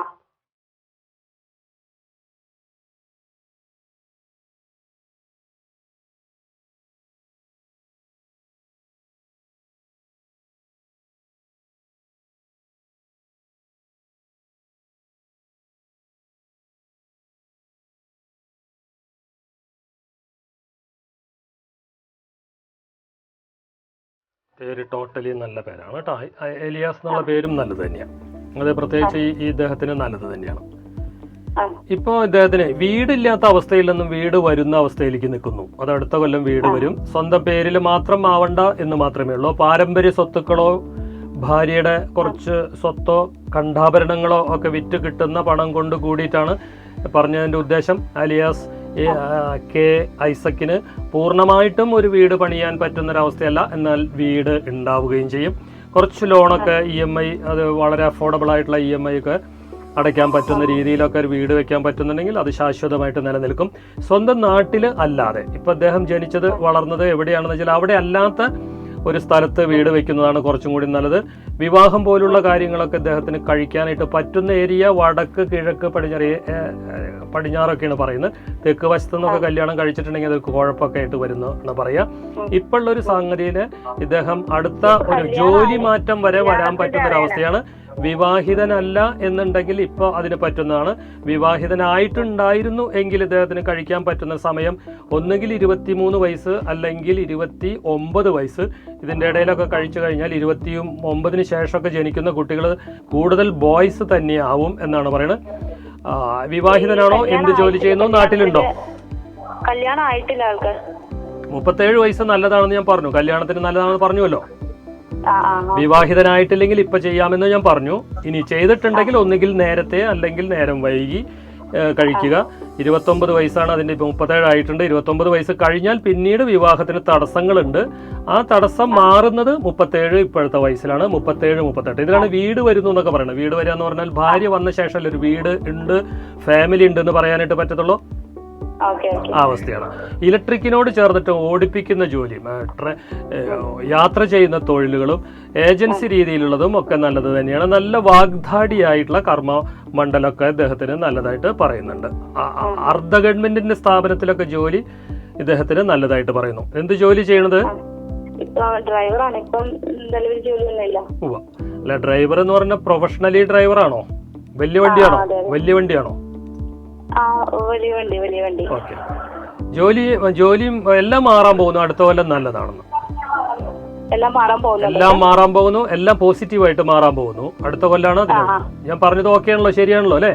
പേര് ടോട്ടലി നല്ല പേരാണ് കേട്ടോ. ഏലിയാസ് എന്നുള്ള പേരും നല്ലത് തന്നെയാണ്. അത് പ്രത്യേകിച്ച് ഈ ഇദ്ദേഹത്തിന് നല്ലത് തന്നെയാണ്. ഇപ്പോൾ ഇദ്ദേഹത്തിന് വീടില്ലാത്ത അവസ്ഥയിൽ നിന്നും വീട് വരുന്ന അവസ്ഥയിലേക്ക് നിൽക്കുന്നു. അത് അടുത്ത കൊല്ലം വീട് വരും. സ്വന്തം പേരിൽ മാത്രം ആവണ്ട എന്ന് മാത്രമേ ഉള്ളൂ. പാരമ്പര്യ സ്വത്തുക്കളോ ഭാര്യയുടെ കുറച്ച് സ്വത്തോ കണ്ഠാഭരണങ്ങളോ ഒക്കെ വിറ്റ് കിട്ടുന്ന പണം കൊണ്ട് കൂടിയിട്ടാണ് പറഞ്ഞതിൻ്റെ ഉദ്ദേശം. അലിയാസ് കെ ഐസക്കിന് പൂർണ്ണമായിട്ടും ഒരു വീട് പണിയാൻ പറ്റുന്നൊരവസ്ഥയല്ല, എന്നാൽ വീട് ഉണ്ടാവുകയും ചെയ്യും. കുറച്ച് ലോണൊക്കെ EMI, അത് വളരെ അഫോർഡബിൾ ആയിട്ടുള്ള EMI ഒക്കെ അടയ്ക്കാൻ പറ്റുന്ന രീതിയിലൊക്കെ ഒരു വീട് വെക്കാൻ പറ്റുന്നുണ്ടെങ്കിൽ അത് ശാശ്വതമായിട്ട് നിലനിൽക്കും. സ്വന്തം നാട്ടിൽ അല്ലാതെ, ഇപ്പം അദ്ദേഹം ജനിച്ചത് വളർന്നത് എവിടെയാണെന്ന് വെച്ചാൽ അവിടെ അല്ലാത്ത ഒരു സ്ഥലത്ത് വീട് വെക്കുന്നതാണ് കുറച്ചും കൂടി നല്ലത്. വിവാഹം പോലുള്ള കാര്യങ്ങളൊക്കെ അദ്ദേഹത്തിന് കഴിക്കാനായിട്ട് പറ്റുന്ന ഏരിയ വടക്ക്, കിഴക്ക്, പടിഞ്ഞാറൊക്കെയാണ് പറയുന്നത്. തെക്ക് വശത്തു നിന്നൊക്കെ കല്യാണം കഴിച്ചിട്ടുണ്ടെങ്കിൽ അത് കുഴപ്പമൊക്കെ ആയിട്ട് വരുന്നു എന്ന് പറയാം. ഇപ്പോഴുള്ളൊരു സംഗതിയിൽ ഇദ്ദേഹം അടുത്ത ഒരു ജോലി മാറ്റം വരെ വരാൻ പറ്റുന്നൊരവസ്ഥയാണ്. വിവാഹിതനല്ല എന്നുണ്ടെങ്കിൽ ഇപ്പോൾ അതിന് പറ്റുന്നതാണ്. വിവാഹിതനായിട്ടുണ്ടായിരുന്നു എങ്കിൽ ഇദ്ദേഹത്തിന് കഴിക്കാൻ പറ്റുന്ന സമയം ഒന്നുകിൽ 23 വയസ്സ് അല്ലെങ്കിൽ 29 വയസ്സ്. ഇതിൻ്റെ ഇടയിലൊക്കെ കഴിച്ചു കഴിഞ്ഞാൽ 29 ശേഷമൊക്കെ ജനിക്കുന്ന കുട്ടികൾ കൂടുതൽ ബോയ്സ് തന്നെയാവും എന്നാണ് പറയുന്നത്. വിവാഹിതനാണോ? എന്ത് ജോലി ചെയ്യുന്നു? നാട്ടിലുണ്ടോ? കല്യാണം ആയിട്ടില്ല ആൾക്ക്. 37 വയസ്സ് നല്ലതാണെന്ന് ഞാൻ പറഞ്ഞു. കല്യാണത്തിന് നല്ലതാണെന്ന് പറഞ്ഞുവല്ലോ. വിവാഹിതനായിട്ടില്ലെങ്കിൽ ഇപ്പൊ ചെയ്യാമെന്ന് ഞാൻ പറഞ്ഞു. ഇനി ചെയ്തിട്ടുണ്ടെങ്കിൽ ഒന്നുകിൽ നേരത്തെ അല്ലെങ്കിൽ നേരം വൈകി കഴിക്കുക. 29 വയസ്സാണ് അതിൻ്റെ. ഇപ്പോൾ 37 ആയിട്ടുണ്ട്. 29 വയസ്സ് കഴിഞ്ഞാൽ പിന്നീട് വിവാഹത്തിന് തടസ്സങ്ങളുണ്ട്. ആ തടസ്സം മാറുന്നത് 37 ഇപ്പോഴത്തെ വയസ്സിലാണ്. 37, 38 ഇതിലാണ് വീട് വരുന്നു എന്നൊക്കെ പറയുന്നത്. വീട് വരിക എന്ന് പറഞ്ഞാൽ ഭാര്യ വന്ന ശേഷമല്ല ഒരു വീട് ഉണ്ട്, ഫാമിലി ഉണ്ട് എന്ന് പറയാനായിട്ട് പറ്റത്തുള്ളൂ. ആ അവസ്ഥയാണ്. ഇലക്ട്രിക്കിനോട് ചേർന്നിട്ട് ഓടിപ്പിക്കുന്ന ജോലി, യാത്ര ചെയ്യുന്ന തൊഴിലുകളും ഏജൻസി രീതിയിലുള്ളതും ഒക്കെ നല്ലത് തന്നെയാണ്. നല്ല വാഗ്ദാടിയായിട്ടുള്ള കർമ്മ മണ്ഡലമൊക്കെ ഇദ്ദേഹത്തിന് നല്ലതായിട്ട് പറയുന്നുണ്ട്. അർദ്ധ ഗവൺമെന്റിന്റെ സ്ഥാപനത്തിലൊക്കെ ജോലി ഇദ്ദേഹത്തിന് നല്ലതായിട്ട് പറയുന്നു. എന്ത് ജോലി ചെയ്യണത്? ഡ്രൈവറാണ്. ഇപ്പം നിലവിൽ ജോലിയൊന്നുമില്ല. അല്ല, ഡ്രൈവർ എന്ന് പറഞ്ഞ പ്രൊഫഷണലി ഡ്രൈവറാണോ? വലിയ വണ്ടിയാണോ? വലിയ വണ്ടിയാണോ? വലിയ വണ്ടി. ഓക്കെ. ജോലിയും എല്ലാം മാറാൻ പോകുന്നു, അടുത്ത കൊല്ലം നല്ലതാണെന്ന്. എല്ലാം മാറാൻ പോകുന്നുണ്ട്. എല്ലാം മാറാൻ പോകുന്നു, എല്ലാം പോസിറ്റീവായിട്ട് മാറാൻ പോകുന്നു. അടുത്ത കൊല്ലാണ് അതിന്. ഞാൻ പറഞ്ഞത് ഓക്കെ ആണല്ലോ, ശരിയാണല്ലോ അല്ലേ?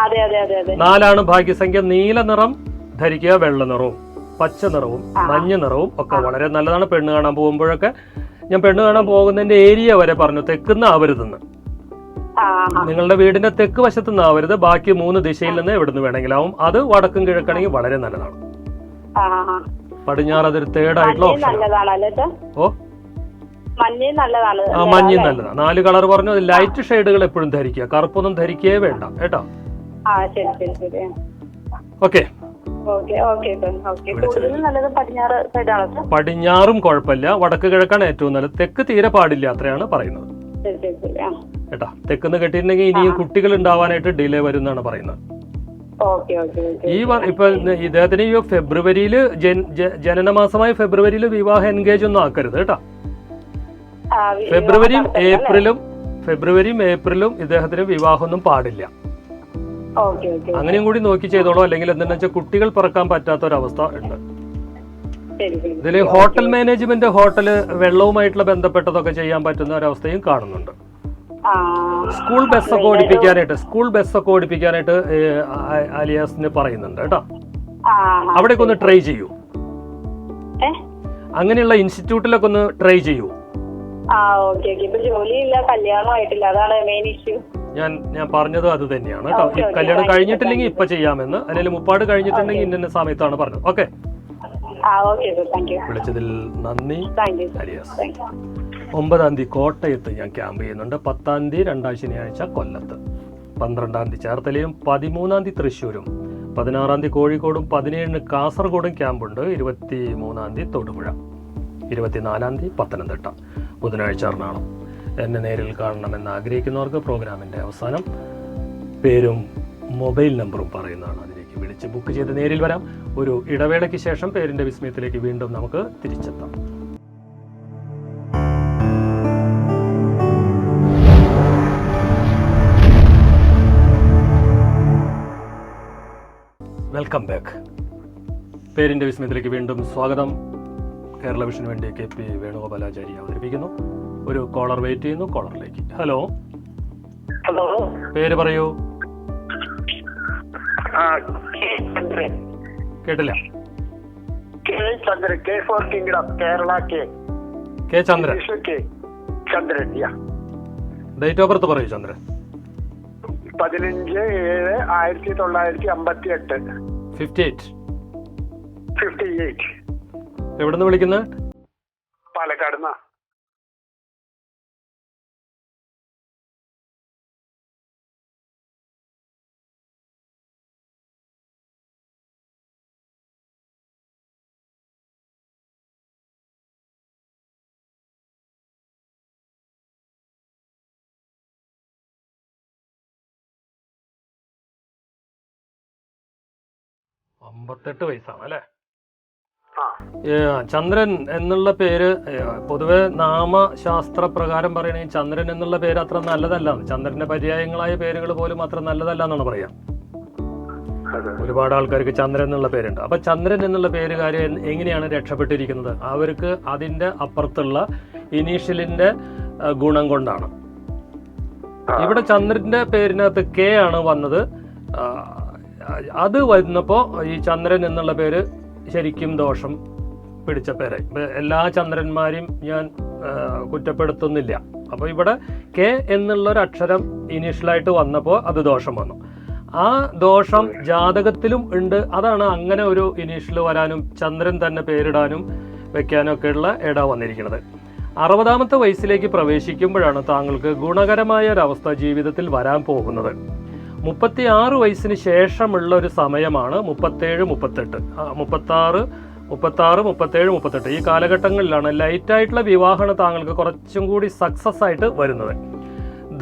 അതെ അതെ അതെ അതെ. 4 ഭാഗ്യസംഖ്യ. നീല നിറം ധരിക്കുക, വെള്ള നിറവും പച്ച നിറവും മഞ്ഞ നിറവും ഒക്കെ വളരെ നല്ലതാണ്. പെണ്ണ് കാണാൻ പോകുമ്പോഴൊക്കെ ഞാൻ പെണ്ണ് കാണാൻ പോകുന്നതിന്റെ ഏരിയ വരെ പറഞ്ഞു, തെക്കുന്ന് ആവരുതെന്ന്. നിങ്ങളുടെ വീടിന്റെ തെക്ക് വശത്തുനിന്ന് ആവരുത്, ബാക്കി 3 ദിശയിൽ നിന്ന് എവിടുന്ന് വേണമെങ്കിലാവും. അത് വടക്കും കിഴക്കാണെങ്കിൽ വളരെ നല്ലതാണ്. പടിഞ്ഞാറ് അതൊരു തേർഡായിട്ടുള്ള ഓപ്ഷൻ. ഓ മഞ്ഞയും നല്ലതാണ്. 4 കളർ പറഞ്ഞു. അത് ലൈറ്റ് ഷെയ്ഡുകൾ എപ്പോഴും ധരിക്കുക, കറുപ്പൊന്നും ധരിക്കേ വേണ്ട കേട്ടോ. ഓക്കെ. പടിഞ്ഞാറും കുഴപ്പമില്ല, വടക്ക് കിഴക്കാണ് ഏറ്റവും നല്ലത്. തെക്ക് തീരെ പാടില്ല, അത്രയാണ് പറയുന്നത് കേട്ടാ. തെക്കുന്ന് കെട്ടിയിട്ടുണ്ടെങ്കിൽ ഇനിയും കുട്ടികൾ ഉണ്ടാവാനായിട്ട് ഡിലേ വരും എന്നാണ് പറയുന്നത്. ഇപ്പൊ ഇദ്ദേഹത്തിന് ഈ ഫെബ്രുവരിയിൽ ജനനമാസമായ ഫെബ്രുവരിയിൽ വിവാഹ എൻഗേജ് ഒന്നും ആക്കരുത് കേട്ടോ. ഫെബ്രുവരിയും ഏപ്രിലും ഇദ്ദേഹത്തിന് വിവാഹമൊന്നും പാടില്ല. അങ്ങനെയും കൂടി നോക്കി ചെയ്തോളൂ. അല്ലെങ്കിൽ എന്താണെന്ന് വെച്ചാൽ കുട്ടികൾ പിറക്കാൻ പറ്റാത്തൊരവസ്ഥ ഉണ്ട്. ഇതിൽ ഹോട്ടൽ മാനേജ്മെന്റ്, ഹോട്ടല് വെള്ളവുമായിട്ടുള്ള ബന്ധപ്പെട്ടതൊക്കെ ചെയ്യാൻ പറ്റുന്ന ഒരവസ്ഥയും കാണുന്നുണ്ട്. സ്കൂൾ ബസ്സൊക്കെ ഓടിപ്പിക്കാനായിട്ട് അലിയാസിന് പറയുന്നുണ്ട് കേട്ടോ. അവിടേക്ക് ഒന്ന് ട്രൈ ചെയ്യൂ. അങ്ങനെയുള്ള ഇൻസ്റ്റിറ്റ്യൂട്ടിലൊക്കെ ഒന്ന് ട്രൈ ചെയ്യൂ. ഞാൻ പറഞ്ഞത് അത് തന്നെയാണ് കേട്ടോ. ഈ കല്യാണം കഴിഞ്ഞിട്ടില്ലെങ്കിൽ ഇപ്പൊ ചെയ്യാമെന്ന്, അല്ലെങ്കിൽ മുപ്പാട് കഴിഞ്ഞിട്ടുണ്ടെങ്കിൽ ഇന്ന സമയത്താണ് പറഞ്ഞത്. ഓക്കെ, വിളിച്ചതിൽ നന്ദി അലിയാസ്. 9-ാം തീയതി കോട്ടയത്ത് ഞാൻ ക്യാമ്പ് ചെയ്യുന്നുണ്ട്. 10-ാം തീയതി 2ാം ശനിയാഴ്ച കൊല്ലത്ത്, 12-ാം തീയതി ചേർത്തലയും 13-ാം തീയതി തൃശ്ശൂരും, 16-ാം തീയതി കോഴിക്കോടും, 17-ന് കാസർഗോഡും ക്യാമ്പുണ്ട്. 23-ാം തീയതി തൊടുപുഴ, 24-ാം തീയതി പത്തനംതിട്ട, ബുധനാഴ്ച എറണാകുളം. എന്നെ നേരിൽ കാണണമെന്ന് ആഗ്രഹിക്കുന്നവർക്ക് പ്രോഗ്രാമിൻ്റെ അവസാനം പേരും മൊബൈൽ നമ്പറും പറയുന്നതാണ്. അതിലേക്ക് വിളിച്ച് ബുക്ക് ചെയ്ത് നേരിൽ വരാം. ഒരു ഇടവേളയ്ക്ക് ശേഷം പേരിൻ്റെ വിസ്മയത്തിലേക്ക് വീണ്ടും നമുക്ക് തിരിച്ചെത്താം. Welcome back. പേരിൻ്റെ വിസ്മയത്തിലേക്ക് വീണ്ടും സ്വാഗതം. കേരള വിഷന് വേണ്ടി KP വേണുഗോപാലാചാരി അവതരിപ്പിക്കുന്നു. ഒരു കോളർ വെയിറ്റ് ചെയ്യുന്നു. കോളറിലേക്ക്. ഹലോ. പേര് പറയൂ. കേട്ടില്ല. K Chandran. Date of birth പറയൂ ചന്ദ്രൻ. 15/7/1958. 58. എവിടുന്ന് വിളിക്കുന്നത്? പാലക്കാട്. അമ്പത്തെട്ട് വയസ്സാണ് അല്ലേ? ചന്ദ്രൻ എന്നുള്ള പേര് പൊതുവെ നാമശാസ്ത്ര പ്രകാരം പറയണെങ്കിൽ ചന്ദ്രൻ എന്നുള്ള പേര് അത്ര നല്ലതല്ല. ചന്ദ്രന്റെ പര്യായങ്ങളായ പേരുകൾ പോലും അത്ര നല്ലതല്ല എന്നാണ് പറയാം. ഒരുപാട് ആൾക്കാർക്ക് ചന്ദ്രൻ എന്നുള്ള പേരുണ്ട്. അപ്പൊ ചന്ദ്രൻ എന്നുള്ള പേരുകാര് എങ്ങനെയാണ് രക്ഷപ്പെട്ടിരിക്കുന്നത്? അവർക്ക് അതിന്റെ അപ്പുറത്തുള്ള ഇനീഷ്യലിന്റെ ഗുണം കൊണ്ടാണ്. ഇവിടെ ചന്ദ്രന്റെ പേരിനകത്ത് കെ ആണ് വന്നത്. അത് വന്നപ്പോ ഈ ചന്ദ്രൻ എന്നുള്ള പേര് ശരിക്കും ദോഷം പിടിച്ച പേരായി. എല്ലാ ചന്ദ്രന്മാരെയും ഞാൻ കുറ്റപ്പെടുത്തുന്നില്ല. അപ്പോൾ ഇവിടെ കെ എന്നുള്ളൊരു അക്ഷരം ഇനീഷ്യലായിട്ട് വന്നപ്പോൾ അത് ദോഷം വന്നു. ആ ദോഷം ജാതകത്തിലും ഉണ്ട്. അതാണ് അങ്ങനെ ഒരു ഇനീഷ്യൽ വരാനും ചന്ദ്രൻ തന്നെ പേരിടാനും വെക്കാനും ഒക്കെയുള്ള ഇട വന്നിരിക്കുന്നത്. 60-ാമത്തെ വയസ്സിലേക്ക് പ്രവേശിക്കുമ്പോഴാണ് താങ്കൾക്ക് ഗുണകരമായ ഒരവസ്ഥ ജീവിതത്തിൽ വരാൻ പോകുന്നത്. 36 വയസ്സിന് ശേഷമുള്ള ഒരു സമയമാണ് 37, 38, 36, 37, 38 ഈ കാലഘട്ടങ്ങളിലാണ് ലൈറ്റായിട്ടുള്ള വിവാഹമാണ് താങ്കൾക്ക് കുറച്ചും കൂടി സക്സസ് ആയിട്ട് വരുന്നത്.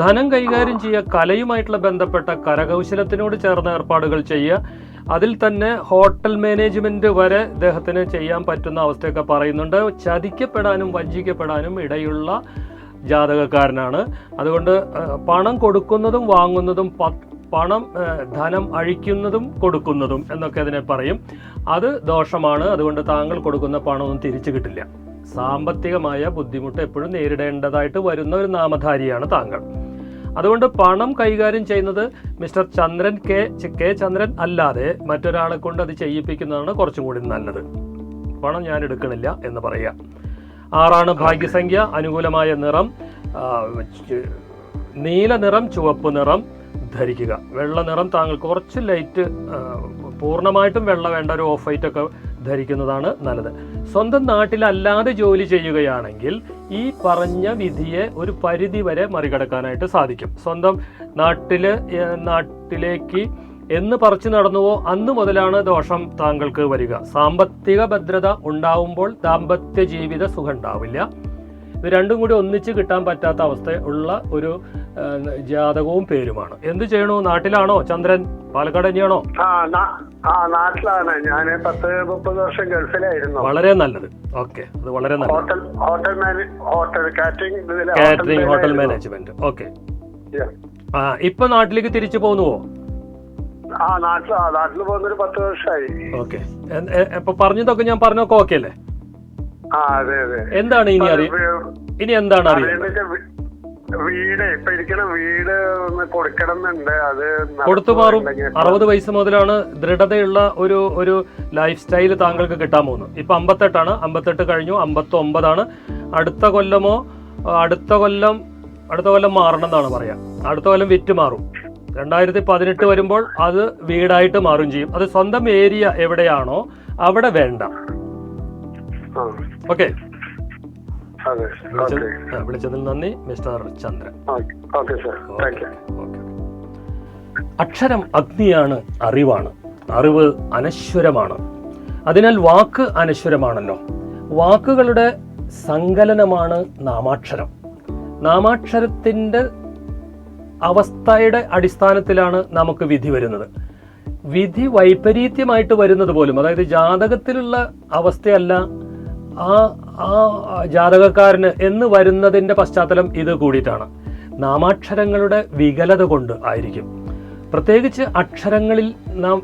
ധനം കൈകാര്യം ചെയ്യുക, കലയുമായിട്ടുള്ള ബന്ധപ്പെട്ട കരകൗശലത്തിനോട് ചേർന്ന ഏർപ്പാടുകൾ ചെയ്യുക, അതിൽ തന്നെ ഹോട്ടൽ മാനേജ്മെന്റ് വരെ ഇദ്ദേഹത്തിന് ചെയ്യാൻ പറ്റുന്ന അവസ്ഥയൊക്കെ പറയുന്നുണ്ട്. ചതിക്കപ്പെടാനും വഞ്ചിക്കപ്പെടാനും ഇടയുള്ള ജാതകക്കാരനാണ്. അതുകൊണ്ട് പണം കൊടുക്കുന്നതും വാങ്ങുന്നതും പണം ധനം അഴിക്കുന്നതും കൊടുക്കുന്നതും എന്നൊക്കെ അതിനെ പറയും. അത് ദോഷമാണ്. അതുകൊണ്ട് താങ്കൾ കൊടുക്കുന്ന പണമൊന്നും തിരിച്ചു കിട്ടില്ല. സാമ്പത്തികമായ ബുദ്ധിമുട്ട് എപ്പോഴും നേരിടേണ്ടതായിട്ട് വരുന്ന ഒരു നാമധാരിയാണ് താങ്കൾ. അതുകൊണ്ട് പണം കൈകാര്യം ചെയ്യുന്നത് മിസ്റ്റർ ചന്ദ്രൻ കെ ചന്ദ്രൻ അല്ലാതെ മറ്റൊരാളെ കൊണ്ട് അത് ചെയ്യിപ്പിക്കുന്നതാണ് കുറച്ചും കൂടി നല്ലത്. പണം ഞാൻ എടുക്കണില്ല എന്ന് പറയുക. 6 ഭാഗ്യസംഖ്യ. അനുകൂലമായ നിറം നീല നിറം, ചുവപ്പ് നിറം ധരിക്കുക. വെള്ള നിറം താങ്കൾ കുറച്ച് ലൈറ്റ്, പൂർണ്ണമായിട്ടും വെള്ള വേണ്ട, ഒരു ഓഫ് വൈറ്റ് ഒക്കെ ധരിക്കുന്നതാണ് നല്ലത്. സ്വന്തം നാട്ടിലല്ലാതെ ജോലി ചെയ്യുകയാണെങ്കിൽ ഈ പറഞ്ഞ വിധിയെ ഒരു പരിധി വരെ മറികടക്കാനായിട്ട് സാധിക്കും. സ്വന്തം നാട്ടിലേക്ക് എന്ന് പറിച്ചു നടന്നുവോ അന്ന് മുതലാണ് ദോഷം താങ്കൾക്ക് വരിക. സാമ്പത്തിക ഭദ്രത ഉണ്ടാവുമ്പോൾ ദാമ്പത്യ ജീവിത സുഖം ഉണ്ടാവില്ല. ഇത് രണ്ടും കൂടി ഒന്നിച്ച് കിട്ടാൻ പറ്റാത്ത അവസ്ഥ ഉള്ള ഒരു ജാതകവും പേരുമാണ്. എന്ത് ചെയ്യണു? നാട്ടിലാണോ ചന്ദ്രൻ? പാലക്കാട് തന്നെയാണോ? നാട്ടിലാണ്. ഞാൻ 10-30 വർഷം ഗൾഫിലായിരുന്നു. വളരെ നല്ലത്. ഓക്കെ, അത് വളരെ നല്ലത്. Catering, hotel management. ഓക്കെ. ഇപ്പൊ നാട്ടിലേക്ക് തിരിച്ചു പോകുന്നുവോ? നാട്ടിൽ പോകുന്നൊരു 10 വർഷമായി. ഓക്കെ. ഇപ്പൊ പറഞ്ഞതൊക്കെ ഞാൻ പറഞ്ഞൊക്കെ ഓക്കെ അല്ലേ? എന്താണ് ഇനി എന്താണ് അറിയുന്നത്? വീട് ഇപ്പൊ ഇരിക്കുന്ന വീട് ഒന്ന് കൊടുക്കണമെന്നുണ്ട്. അത് കൊടുത്തു മാറും. 60 വയസ്സ് മുതലാണ് ദൃഢതയുള്ള ഒരു ലൈഫ് സ്റ്റൈൽ താങ്കൾക്ക് കിട്ടാൻ പോകുന്നത്. ഇപ്പൊ 58 ആണ്. 58 കഴിഞ്ഞു. 59 അടുത്ത കൊല്ലം മാറണം എന്നാണ് പറയാ. അടുത്ത കൊല്ലം വിറ്റ് മാറും. 2018 വരുമ്പോൾ അത് വീടായിട്ട് മാറും ചെയ്യും. അത് സ്വന്തം ഏരിയ എവിടെയാണോ അവിടെ വേണ്ട. ഓക്കെ. വിളിച്ചതിൽ നന്ദി മിസ്റ്റർ ചന്ദ്രൻ. അക്ഷരം അഗ്നിയാണ്, അറിവാണ്. അറിവ് അനശ്വരമാണ്. അതിനാൽ വാക്ക് അനശ്വരമാണല്ലോ. വാക്കുകളുടെ സങ്കലനമാണ് നാമാക്ഷരം. നാമാക്ഷരത്തിന്റെ അവസ്ഥയുടെ അടിസ്ഥാനത്തിലാണ് നമുക്ക് വിധി വരുന്നത്. വിധി വൈപരീത്യമായിട്ട് വരുന്നത് പോലും, അതായത് ജാതകത്തിലുള്ള അവസ്ഥയല്ല ആ ജാതകക്കാരന് എന്ന് വരുന്നതിന്റെ പശ്ചാത്തലം ഇത് കൂടിയിട്ടാണ്. നാമാക്ഷരങ്ങളുടെ വികലത കൊണ്ട് ആയിരിക്കും. പ്രത്യേകിച്ച് അക്ഷരങ്ങളിൽ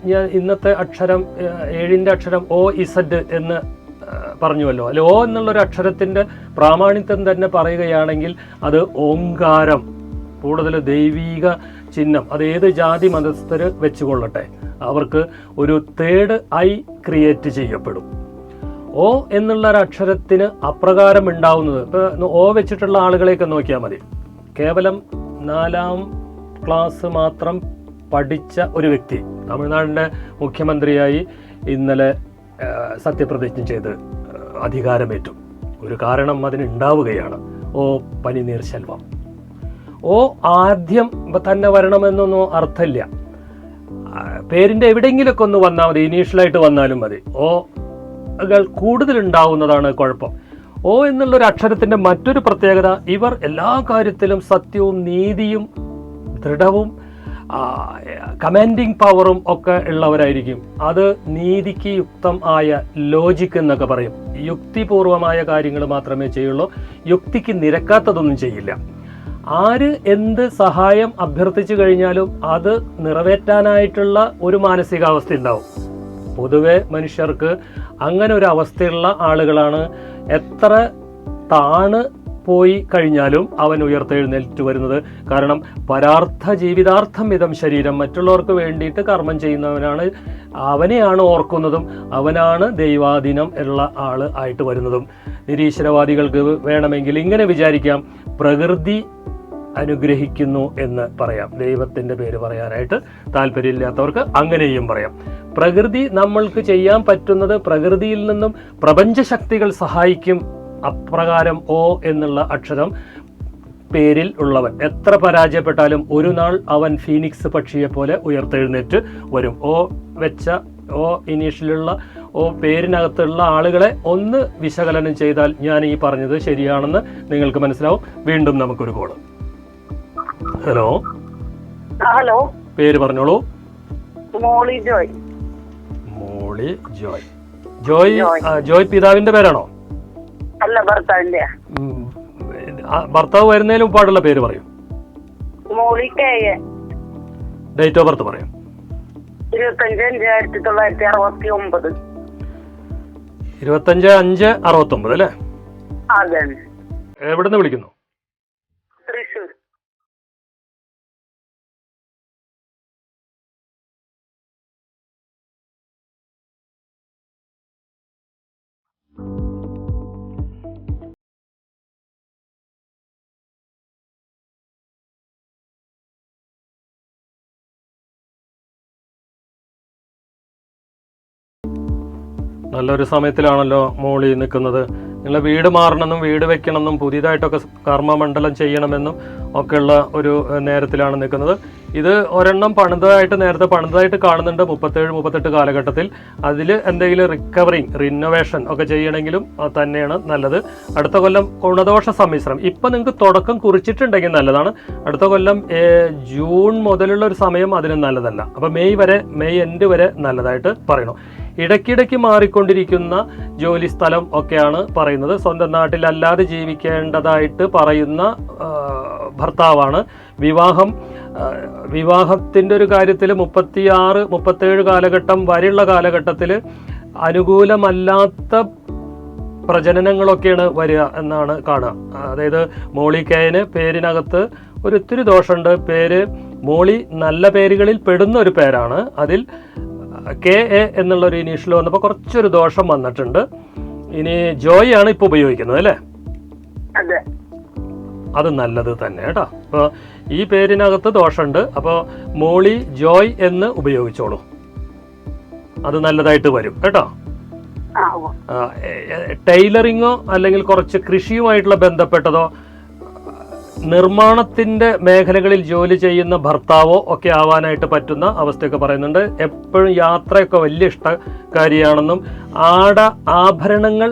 ഞാൻ ഇന്നത്തെ അക്ഷരം 7ന്റെ അക്ഷരം OZ എന്ന് പറഞ്ഞുവല്ലോ. അല്ലെ, ഓ എന്നുള്ളൊരു അക്ഷരത്തിന്റെ പ്രാമാണിത്വം തന്നെ പറയുകയാണെങ്കിൽ അത് ഓങ്കാരം, കൂടുതൽ ദൈവീക ചിഹ്നം. അത് ഏത് ജാതി മതസ്ഥര് വെച്ചുകൊള്ളട്ടെ, അവർക്ക് ഒരു 3rd ഐ ക്രിയേറ്റ് ചെയ്യപ്പെടും. ഓ എന്നുള്ള ഒരു അക്ഷരത്തിന് അപ്രകാരം ഉണ്ടാവുന്നത്, ഇപ്പൊ ഓ വെച്ചിട്ടുള്ള ആളുകളെയൊക്കെ നോക്കിയാൽ മതി. കേവലം 4ാം ക്ലാസ് മാത്രം പഠിച്ച ഒരു വ്യക്തി തമിഴ്നാടിന്റെ മുഖ്യമന്ത്രിയായി ഇന്നലെ സത്യപ്രതിജ്ഞ ചെയ്ത് അധികാരമേറ്റു. ഒരു കാരണം അതിനുണ്ടാവുകയാണ്. ഓ പനിനീർ സെൽവം. ഓ ആദ്യം തന്നെ വരണമെന്നൊന്നും അർത്ഥമില്ല. പേരിന്റെ എവിടെയെങ്കിലുമൊക്കെ ഒന്ന് വന്നാൽ മതി, ഇനീഷ്യലായിട്ട് വന്നാലും മതി. ഓകൾ കൂടുതലുണ്ടാവുന്നതാണ് കുഴപ്പം. ഓ എന്നുള്ളൊരു അക്ഷരത്തിന്റെ മറ്റൊരു പ്രത്യേകത, ഇവർ എല്ലാ കാര്യത്തിലും സത്യവും നീതിയും ദൃഢവും കമാൻഡിങ് പവറും ഒക്കെ ഉള്ളവരായിരിക്കും. അത് നീതിക്ക് യുക്തം ആയ ലോജിക് എന്നൊക്കെ പറയും. യുക്തിപൂർവമായ കാര്യങ്ങൾ മാത്രമേ ചെയ്യുള്ളൂ. യുക്തിക്ക് നിരക്കാത്തതൊന്നും ചെയ്യില്ല. ആര് എന്ത് സഹായം അഭ്യർത്ഥിച്ചു കഴിഞ്ഞാലും അത് നിറവേറ്റാനായിട്ടുള്ള ഒരു മാനസികാവസ്ഥ ഉണ്ടാവും. പൊതുവെ മനുഷ്യർക്ക് അങ്ങനെ ഒരു അവസ്ഥയുള്ള ആളുകളാണ്. എത്ര താണ് പോയി കഴിഞ്ഞാലും അവൻ ഉയർത്തെഴുന്നേറ്റ് വരുന്നത്. കാരണം പരാർത്ഥ ജീവിതാർത്ഥം ഇതം ശരീരം, മറ്റുള്ളവർക്ക് വേണ്ടിയിട്ട് കർമ്മം ചെയ്യുന്നവനാണ്. അവനെയാണ് ഓർക്കുന്നതും അവനാണ് ദൈവാധീനം ഉള്ള ആള് ആയിട്ട് വരുന്നതും. നിരീശ്വരവാദികൾക്ക് വേണമെങ്കിൽ ഇങ്ങനെ വിചാരിക്കാം, പ്രകൃതി അനുഗ്രഹിക്കുന്നു എന്ന് പറയാം. ദൈവത്തിന്റെ പേര് പറയാനായിട്ട് താല്പര്യമില്ലാത്തവർക്ക് അങ്ങനെയും പറയാം. പ്രകൃതി നമ്മൾക്ക് ചെയ്യാൻ പറ്റുന്നത് പ്രകൃതിയിൽ നിന്നും പ്രപഞ്ചശക്തികൾ സഹായിക്കും. അപ്രകാരം ഓ എന്നുള്ള അക്ഷരം പേരിൽ ഉള്ളവൻ എത്ര പരാജയപ്പെട്ടാലും ഒരു നാൾ അവൻ ഫീനിക്സ് പക്ഷിയെ പോലെ ഉയർത്തെഴുന്നേറ്റ് വരും. ഓ വെച്ച ഓ ഇനീഷ്യലുള്ള ഓ പേരിനകത്തുള്ള ആളുകളെ ഒന്ന് വിശകലനം ചെയ്താൽ ഞാൻ ഈ പറഞ്ഞത് ശരിയാണെന്ന് നിങ്ങൾക്ക് മനസ്സിലാവും. വീണ്ടും നമുക്കൊരു കോള്. ഹലോ. ഹലോ, പേര് പറഞ്ഞോളൂ. മോളി ജോയ്. മോളി ജോയ്. ജോയ് പിതാവിന്റെ പേരാണോ? അല്ല, ഭർത്താവിന്റെ. ഭർത്താവ് വരുന്നതിന് മുമ്പാടുള്ള പേര് പറയൂ. Molly K A. Date of birth പറയാം. 25/5/1969. 25/5/69 അല്ലേ? അതെ. എവിടെ നിന്ന് വിളിക്കുന്നു? തൃശ്ശൂർ. നല്ലൊരു സമയത്തിലാണല്ലോ മോളി നിൽക്കുന്നത്. നിങ്ങളെ വീട് മാറണമെന്നും വീട് വെക്കണമെന്നും പുതിയതായിട്ടൊക്കെ കർമ്മമണ്ഡലം ചെയ്യണമെന്നും ഒക്കെയുള്ള ഒരു നേരത്തിലാണ് നിൽക്കുന്നത്. ഇത് ഒരെണ്ണം നേരത്തെ പണിതായിട്ട് കാണുന്നുണ്ട് 37-38 കാലഘട്ടത്തിൽ. അതിൽ എന്തെങ്കിലും റിനോവേഷൻ ഒക്കെ ചെയ്യണമെങ്കിലും തന്നെയാണ് നല്ലത്. അടുത്ത കൊല്ലം ഗുണദോഷ സമ്മിശ്രം ഇപ്പം നിങ്ങൾക്ക് തുടക്കം കുറിച്ചിട്ടുണ്ടെങ്കിൽ നല്ലതാണ്. അടുത്ത കൊല്ലം ജൂൺ മുതലുള്ള ഒരു സമയം അതിന് നല്ലതല്ല. അപ്പോൾ മെയ് എൻഡ് വരെ നല്ലതായിട്ട് പറയണം. ഇടയ്ക്കിടയ്ക്ക് മാറിക്കൊണ്ടിരിക്കുന്ന ജോലി സ്ഥലം ഒക്കെയാണ് പറയുന്നത്. സ്വന്തം നാട്ടിലല്ലാതെ ജീവിക്കേണ്ടതായിട്ട് പറയുന്ന ഭർത്താവാണ്. വിവാഹത്തിൻ്റെ ഒരു കാര്യത്തിൽ 36-37 കാലഘട്ടം വരെയുള്ള കാലഘട്ടത്തിൽ അനുകൂലമല്ലാത്ത പ്രജനനങ്ങളൊക്കെയാണ് വരിക എന്നാണ് കാണുക. അതായത് മോളി കെന് പേരിനകത്ത് ഒത്തിരി ദോഷമുണ്ട്. പേര് മോളി നല്ല പേരുകളിൽ പെടുന്ന ഒരു പേരാണ്. അതിൽ KA എന്നുള്ളൊരു ഇനീഷ്യൽ വന്നപ്പോൾ കുറച്ചൊരു ദോഷം വന്നിട്ടുണ്ട്. ഇനി ജോയ് ആണ് ഇപ്പോൾ ഉപയോഗിക്കുന്നത് അല്ലേ? അത് നല്ലത് തന്നെ കേട്ടോ. അപ്പോൾ ഈ പേരിനകത്ത് ദോഷമുണ്ട്. അപ്പോൾ മോളി ജോയ് എന്ന് ഉപയോഗിച്ചോളൂ, അത് നല്ലതായിട്ട് വരും കേട്ടോ. ടൈലറിങ്ങോ അല്ലെങ്കിൽ കുറച്ച് കൃഷിയുമായിട്ടുള്ള ബന്ധപ്പെട്ടതോ നിർമ്മാണത്തിന്റെ മേഖലകളിൽ ജോലി ചെയ്യുന്ന ഭർത്താവോ ഒക്കെ ആവാനായിട്ട് പറ്റുന്ന അവസ്ഥയൊക്കെ പറയുന്നുണ്ട്. എപ്പോഴും യാത്രയൊക്കെ വലിയ ഇഷ്ടകാരിയാണെന്നും ആഭരണങ്ങൾ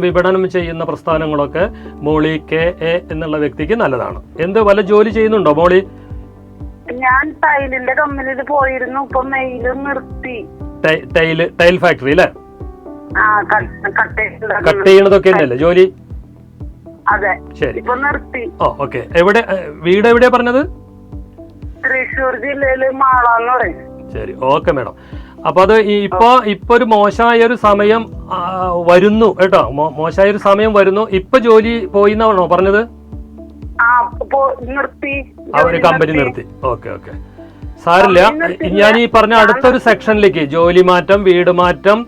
വിപണനം ചെയ്യുന്ന പ്രസ്ഥാനങ്ങളൊക്കെ മോളി KA എന്നുള്ള വ്യക്തിക്ക് നല്ലതാണ്. വല്ല ജോലി ചെയ്യുന്നുണ്ടോ മോളി? ഞാൻ ടൈലിന്റെ കമ്പനിയിൽ പോയിരുന്നു, ഇപ്പൊ മെയില് നിർത്തി. ടൈൽ ഫാക്ടറി അല്ലേ? കട്ട് ചെയ്യണതൊക്കെ തന്നെയല്ലേ ജോലി? അതെ, ശരി. നിർത്തി. ഓക്കെ. വീട് എവിടെയാ പറഞ്ഞത്? തൃശ്ശൂർ ജില്ലയില് മാളാന്ന് പറയും. ശരി, ഓക്കെ മാഡം. അപ്പൊ അത് ഇപ്പൊ ഒരു മോശമായൊരു സമയം വരുന്നു കേട്ടോ. മോശമായൊരു സമയം വരുന്നു. ഇപ്പൊ ജോലി പോയിന്നാണോ പറഞ്ഞത്? അവര് കമ്പനി നിർത്തി. ഓക്കെ. സാരില്ല. ഞാൻ ഈ പറഞ്ഞ അടുത്തൊരു സെക്ഷനിലേക്ക് ജോലി മാറ്റം, വീട് മാറ്റം,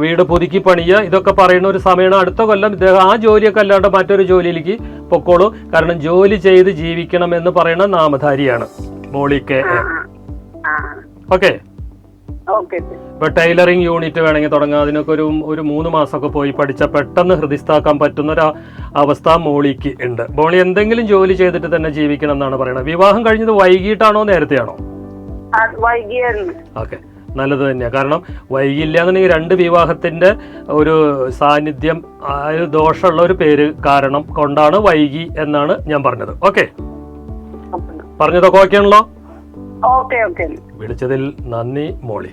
വീട് പുതുക്കി പണിയുക, ഇതൊക്കെ പറയുന്ന ഒരു സമയമാണ്. അടുത്ത കൊല്ലം ഇദ്ദേഹം ആ ജോലിയൊക്കെ അല്ലാണ്ട് മറ്റൊരു ജോലിയിലേക്ക് പൊക്കോളൂ. കാരണം ജോലി ചെയ്ത് ജീവിക്കണം എന്ന് പറയുന്ന നാമധാരിയാണ് മോളി KA. ഓക്കെ. ഇപ്പൊ ടൈലറിങ് യൂണിറ്റ് വേണമെങ്കിൽ തുടങ്ങാം. അതിനൊക്കെ ഒരു 3 മാസമൊക്കെ പോയി പഠിച്ചാൽ പെട്ടെന്ന് ഹൃദിസ്ഥാക്കാൻ പറ്റുന്ന ഒരു അവസ്ഥ മോളിക്ക് ഉണ്ട്. മോളി എന്തെങ്കിലും ജോലി ചെയ്തിട്ട് തന്നെ ജീവിക്കണം എന്നാണ് പറയുന്നത്. വിവാഹം കഴിഞ്ഞത് വൈകിട്ടാണോ നേരത്തെയാണോ? ഓക്കെ, നല്ലത് തന്നെയാണ്. കാരണം വൈകില്ല എന്നുണ്ടെങ്കിൽ 2 വിവാഹത്തിന്റെ ഒരു സാന്നിധ്യം ദോഷമുള്ള ഒരു പേര് കാരണം കൊണ്ടാണ് വൈകി എന്നാണ് ഞാൻ പറഞ്ഞത്. ഓക്കെ, പറഞ്ഞതൊക്കെ ഓക്കെ ആണല്ലോ? വിളിച്ചതിൽ നന്ദി മോളി.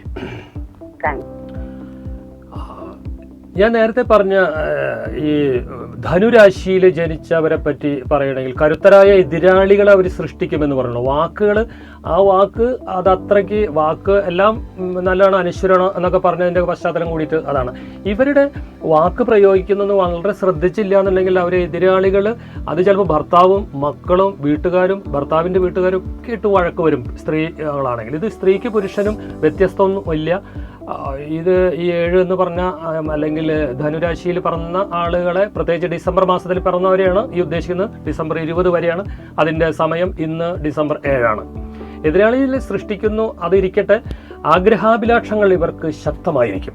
ഞാൻ നേരത്തെ പറഞ്ഞ ഈ ധനുരാശിയിൽ ജനിച്ചവരെ പറ്റി പറയണമെങ്കിൽ കരുത്തരായ എതിരാളികളെ അവർ സൃഷ്ടിക്കുമെന്ന് പറയുന്നു. വാക്കുകൾ, ആ വാക്ക് അത് അത്രയ്ക്ക് വാക്ക് എല്ലാം നല്ലതാണ്, അനശ്വരണം എന്നൊക്കെ പറഞ്ഞതിൻ്റെ പശ്ചാത്തലം കൂടിയിട്ട് അതാണ്. ഇവരുടെ വാക്ക് പ്രയോഗിക്കുന്നത് വളരെ ശ്രദ്ധിച്ചില്ല എന്നുണ്ടെങ്കിൽ അവരെ എതിരാളികൾ അത് ചിലപ്പോൾ ഭർത്താവും മക്കളും വീട്ടുകാരും ഭർത്താവിൻ്റെ വീട്ടുകാരും ഒക്കെ ഇട്ട് വഴക്ക് വരും. സ്ത്രീകളാണെങ്കിൽ ഇത് സ്ത്രീക്ക് പുരുഷനും വ്യത്യസ്തമൊന്നും ഇല്ല. ഇത് ഈ 7 എന്ന് പറഞ്ഞ അല്ലെങ്കിൽ ധനുരാശിയിൽ പിറന്ന ആളുകളെ, പ്രത്യേകിച്ച് ഡിസംബർ മാസത്തിൽ പിറന്നവരെയാണ് ഈ ഉദ്ദേശിക്കുന്നത്. ഡിസംബർ 20 വരെയാണ് അതിൻ്റെ സമയം. ഇന്ന് ഡിസംബർ 7 എതിരാളിയിൽ സൃഷ്ടിക്കുന്നു. അതിരിക്കട്ടെ, ആഗ്രഹാഭിലാഷങ്ങൾ ഇവർക്ക് ശക്തമായിരിക്കും.